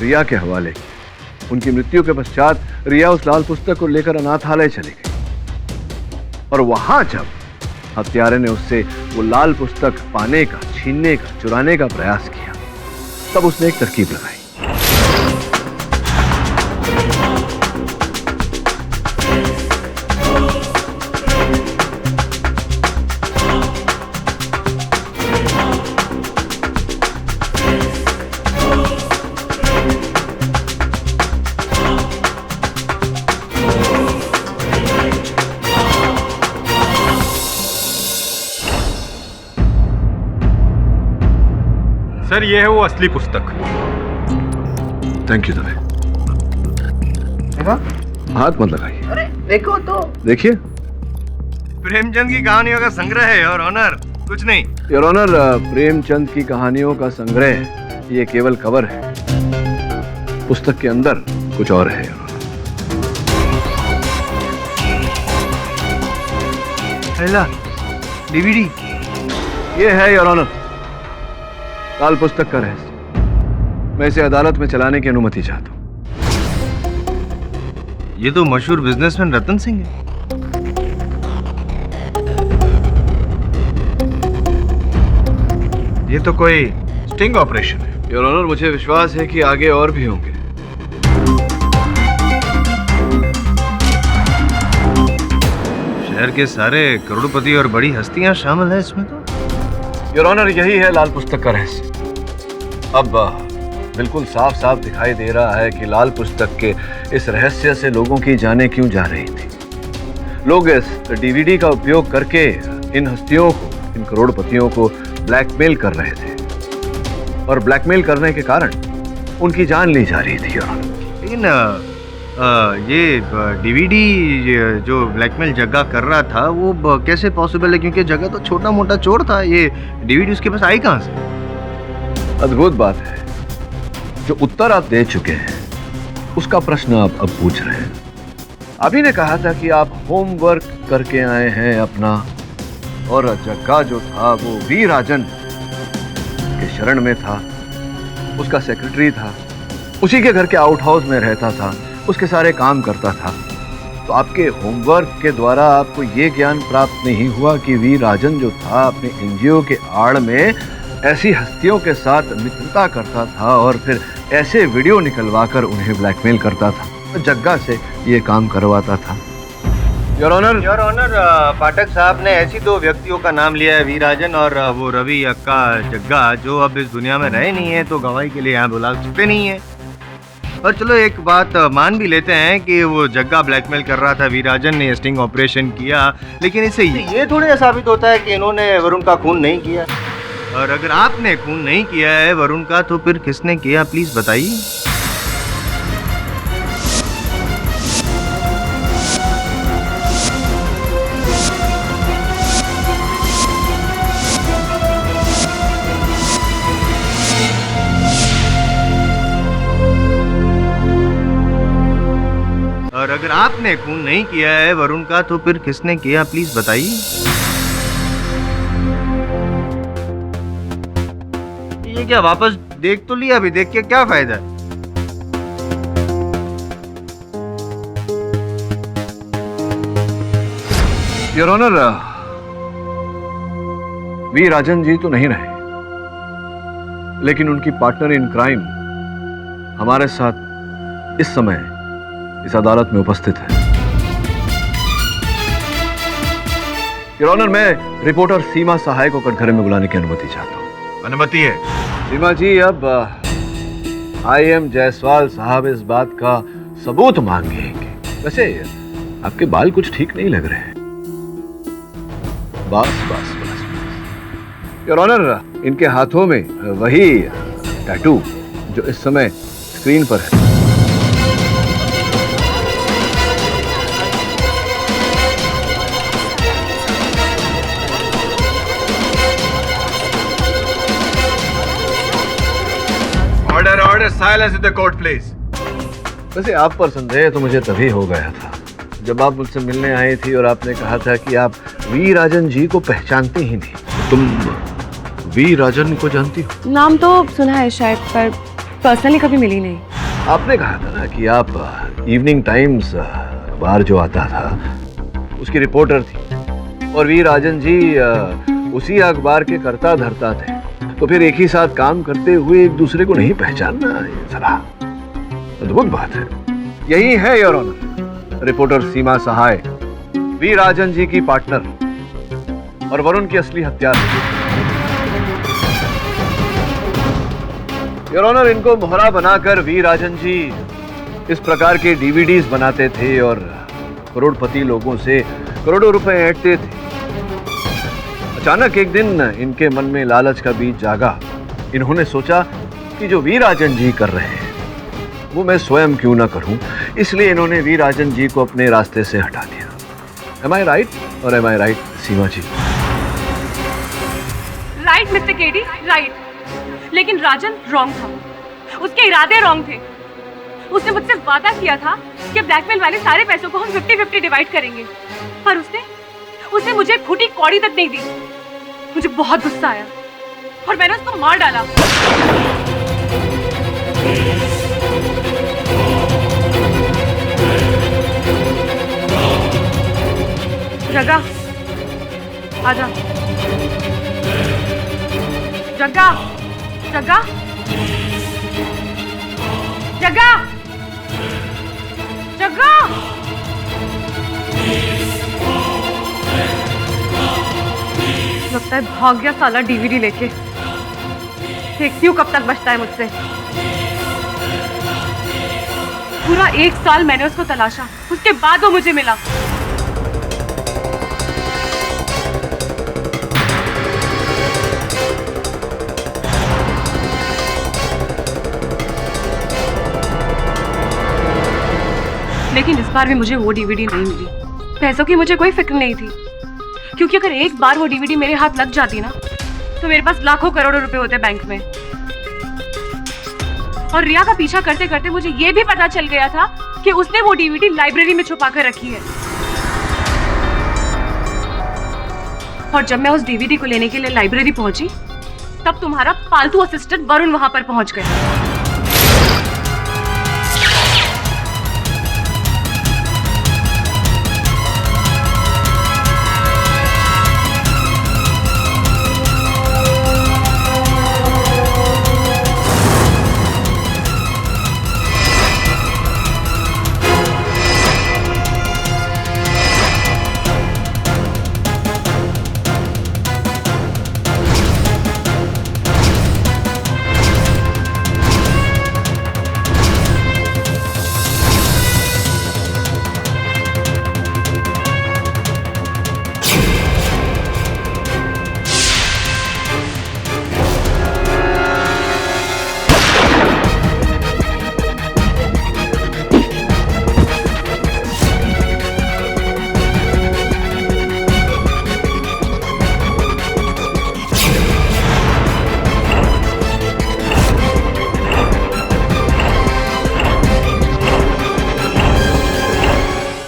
रिया के हवाले की। उनकी मृत्यु के पश्चात रिया उस लाल पुस्तक को लेकर अनाथालय चली गई और वहां जब हत्यारे ने उससे वो लाल पुस्तक पाने का, छीनने का, चुराने का प्रयास किया, तब उसने एक तरकीब लगाई। सर ये है वो असली पुस्तक। Thank you Dave. हाथ मत लगाइए। अरे देखो तो, देखिए, प्रेमचंद की कहानियों का संग्रह है योर ऑनर, कुछ नहीं। योर ऑनर, प्रेमचंद की कहानियों का संग्रह ये केवल कवर है, पुस्तक के अंदर कुछ और है। डीवीडी ये है योर ऑनर, लाल पुस्तक का रहस्य। मैं इसे अदालत में चलाने की अनुमति चाहता हूं। ये तो मशहूर बिजनेसमैन रतन सिंह है। ये तो कोई स्टिंग ऑपरेशन है। योर ऑनर, मुझे विश्वास है कि आगे और भी होंगे। शहर के सारे करोड़पति और बड़ी हस्तियां शामिल हैं इसमें तो। योर ऑनर, यही है लाल पुस्तक का रहस्य। अब बिल्कुल साफ साफ दिखाई दे रहा है कि लाल पुस्तक के इस रहस्य से लोगों की जानें क्यों जा रही थी। लोग इस डीवीडी का उपयोग करके इन हस्तियों को, इन करोड़पतियों को ब्लैकमेल कर रहे थे और ब्लैकमेल करने के कारण उनकी जान ली जा रही थी। लेकिन ये डीवीडी जो ब्लैकमेल जग्गा कर रहा था वो कैसे पॉसिबल है, क्योंकि जग्गा तो छोटा मोटा चोर था, ये डीवीडी उसके पास आई कहां से? अद्भुत बात है, जो उत्तर आप दे चुके हैं उसका प्रश्न आप अब पूछ रहे हैं। आप ही ने कहा था कि आप होमवर्क करके आए हैं अपना, और जग्गा जो था वो वी राजन के शरण में था, उसका सेक्रेटरी था, उसी के घर के आउट हाउस में रहता था, उसके सारे काम करता था। तो आपके होमवर्क के द्वारा आपको ये ज्ञान प्राप्त नहीं हुआ कि वी राजन जो था अपने एनजीओ के आड़ में ऐसी हस्तियों के साथ मित्रता करता था और फिर ऐसे वीडियो निकलवाकर उन्हें ब्लैकमेल करता था, तो जग्गा से ये काम करवाता था। योर ऑनर, पाठक साहब ने ऐसी दो व्यक्तियों का नाम लिया है, वी राजन और वो रवि अक्का जग्गा, जो अब इस दुनिया में रहे नहीं है, तो गवाही के लिए यहाँ बुला सकते नहीं है। और चलो एक बात मान भी लेते हैं कि वो जग्गा ब्लैकमेल कर रहा था, वी राजन ने स्टिंग ऑपरेशन किया, लेकिन इससे ये थोड़े साबित होता है कि इन्होंने वरुण का खून नहीं किया। और अगर आपने खून नहीं किया है वरुण का, तो फिर किसने किया, प्लीज बताइए। और अगर आपने खून नहीं किया है वरुण का, तो फिर किसने किया, प्लीज बताइए। ये क्या वापस देख तो लिया, अभी देख के क्या फायदा है? योर ऑनर, वी राजन जी तो नहीं रहे, लेकिन उनकी पार्टनर इन क्राइम हमारे साथ इस समय इस अदालत में उपस्थित है। योर ऑनर, मैं रिपोर्टर सीमा सहाय को कटघरे में बुलाने की अनुमति चाहता हूँ। अनुमति है। सीमा जी, अब IM जायसवाल साहब इस बात का सबूत मांगेंगे। वैसे आपके बाल कुछ ठीक नहीं लग रहे हैं। बस बस बस बस। योर ऑनर, इनके हाथों में वही टैटू जो इस समय स्क्रीन पर है। Order silence in the court, please. वैसे आप पर संदेह तो मुझे तभी हो गया था जब आप मुझसे मिलने आई थी और आपने कहा था कि आप वी राजन जी को पहचानती ही नहीं। तुम वी राजन को जानती हो? नाम तो सुना है शायद, पर पर्सनली कभी मिली नहीं। आपने कहा था ना कि आप इवनिंग टाइम्स अखबार जो आता था उसकी रिपोर्टर थी और वी राजन जी उसी अखबार के कर्ता धर्ता थे, तो फिर एक ही साथ काम करते हुए एक दूसरे को नहीं पहचानना जरा अद्भुत बात है। यही है your honour reporter Seema Sahay, V Rajan ji की पार्टनर और वरुण की असली हत्यारा। योर ऑनर, इनको मोहरा बनाकर वी राजन जी इस प्रकार के डीवीडीज बनाते थे और करोड़पति लोगों से करोड़ों रुपए ऐंठते थे। अचानक एक दिन इनके मन में लालच का बीज जागा। इन्होंने सोचा कि जो वी राजन जी कर रहे हैं वो मैं स्वयं क्यों ना करूं, इसलिए इन्होंने वी राजन जी को अपने रास्ते से हटा दिया। एम आई राइट और am I right Seema ji? Right mister KD, right. लेकिन राजन रॉन्ग था, उसके इरादे रॉन्ग थे। उसने मुझसे वादा किया था कि ब्लैकमेल वाले सारे पैसों को हम 50-50 डिवाइड करेंगे, पर उसने मुझे फूटी कौड़ी तक नहीं दी। मुझे बहुत गुस्सा आया और मैंने उसको मार डाला। जगा, आजा। जगा, जगा, जगा, जगा। लगता है भाग गया साला डीवीडी लेके। देखती हूँ कब तक बचता है मुझसे। पूरा 1 साल मैंने उसको तलाशा, उसके बाद वो मुझे मिला। लेकिन इस बार भी मुझे वो डीवीडी नहीं मिली। पैसों की मुझे कोई फिक्र नहीं थी, क्योंकि अगर एक बार वो डीवीडी मेरे हाथ लग जाती ना तो मेरे पास लाखों करोड़ों रुपए होते बैंक में। और रिया का पीछा करते करते मुझे ये भी पता चल गया था कि उसने वो डीवीडी लाइब्रेरी में छुपा कर रखी है। और जब मैं उस डीवीडी को लेने के लिए लाइब्रेरी पहुंची तब तुम्हारा पालतू असिस्टेंट वरुण वहां पर पहुंच गया।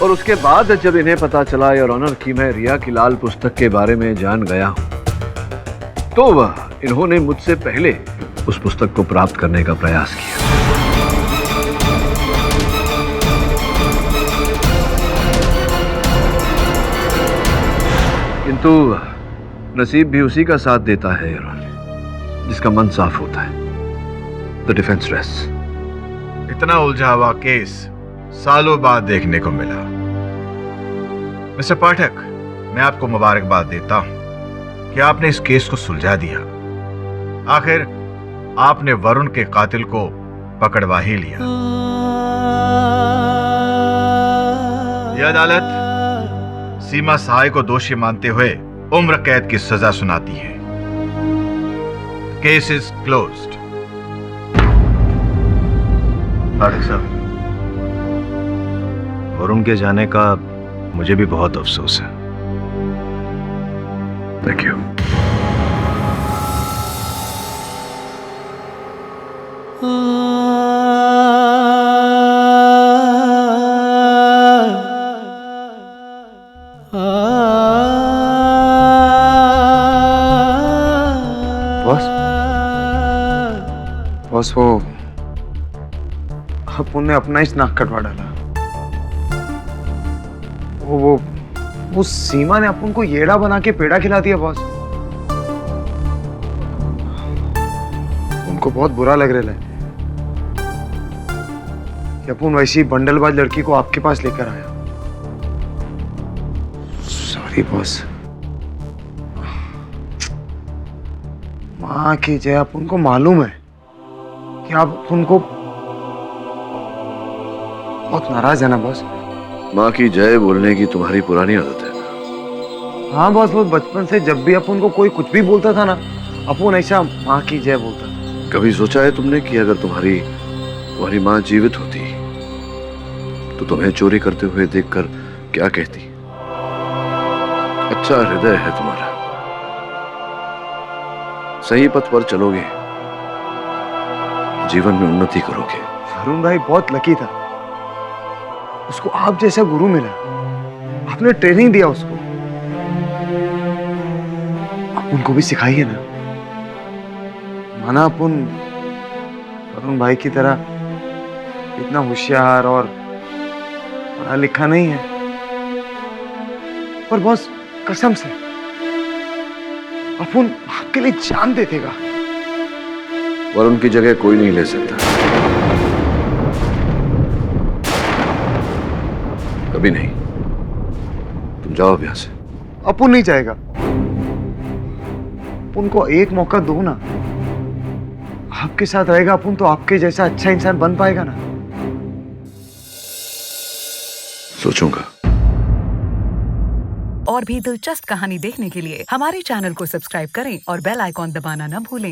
और उसके बाद जब इन्हें पता चला योर ऑनर कि मैं रिया की लाल पुस्तक के बारे में जान गया हूं, तो इन्होंने मुझसे पहले उस पुस्तक को प्राप्त करने का प्रयास किया। किंतु नसीब भी उसी का साथ देता है योर ऑनर जिसका मन साफ होता है। The defence rest. इतना उलझा हुआ केस सालों बाद देखने को मिला। मिस्टर पाठक, मैं आपको मुबारकबाद देता हूं कि आपने इस केस को सुलझा दिया। आखिर आपने वरुण के कातिल को पकड़वा ही लिया। यह अदालत सीमा सहाय को दोषी मानते हुए उम्र कैद की सजा सुनाती है। Case is closed. पाठक साहब, वरुण के जाने का मुझे भी बहुत अफसोस है। Thank you. बॉस वो अपुन ने अपना ही नाक कटवा डाला। वो सीमा ने अपुन को येड़ा बना के पेड़ा खिला दिया बॉस। उनको बहुत बुरा लग रहा है कि अपुन वैसी बंडलबाज लड़की को आपके पास लेकर आया। Sorry boss. माँ की जय, अपुन को मालूम है कि आप अपुन को बहुत नाराज है ना बॉस। माँ की जय बोलने की तुम्हारी पुरानी आदत है। हाँ बॉस, वो बचपन से जब भी अपुन को कोई कुछ भी बोलता था ना, अपुन ऐसा माँ की जय बोलता था। कभी सोचा है तुमने कि अगर तुम्हारी माँ जीवित होती तो तुम्हें चोरी करते हुए देखकर क्या कहती? अच्छा हृदय है तुम्हारा, सही पथ पर चलोगे, जीवन में उन्नति करोगे। वरुण भाई बहुत लकी था, उसको आप जैसा गुरु मिला, आपने ट्रेनिंग दिया उसको। आप उनको भी सिखाइए ना। माना अपन वरुण भाई की तरह इतना होशियार और पढ़ा लिखा नहीं है, पर बॉस कसम से अपन आपके लिए जान दे देगा। वरुण की जगह कोई नहीं ले सकता, कभी नहीं। तुम जाओ अब यहां से। अपुन नहीं जाएगा। उनको एक मौका दो ना, आपके साथ रहेगा अपुन तो आपके जैसा अच्छा इंसान बन पाएगा ना। सोचूंगा। और भी दिलचस्प कहानी देखने के लिए हमारे चैनल को सब्सक्राइब करें और बेल आइकॉन दबाना न भूलें।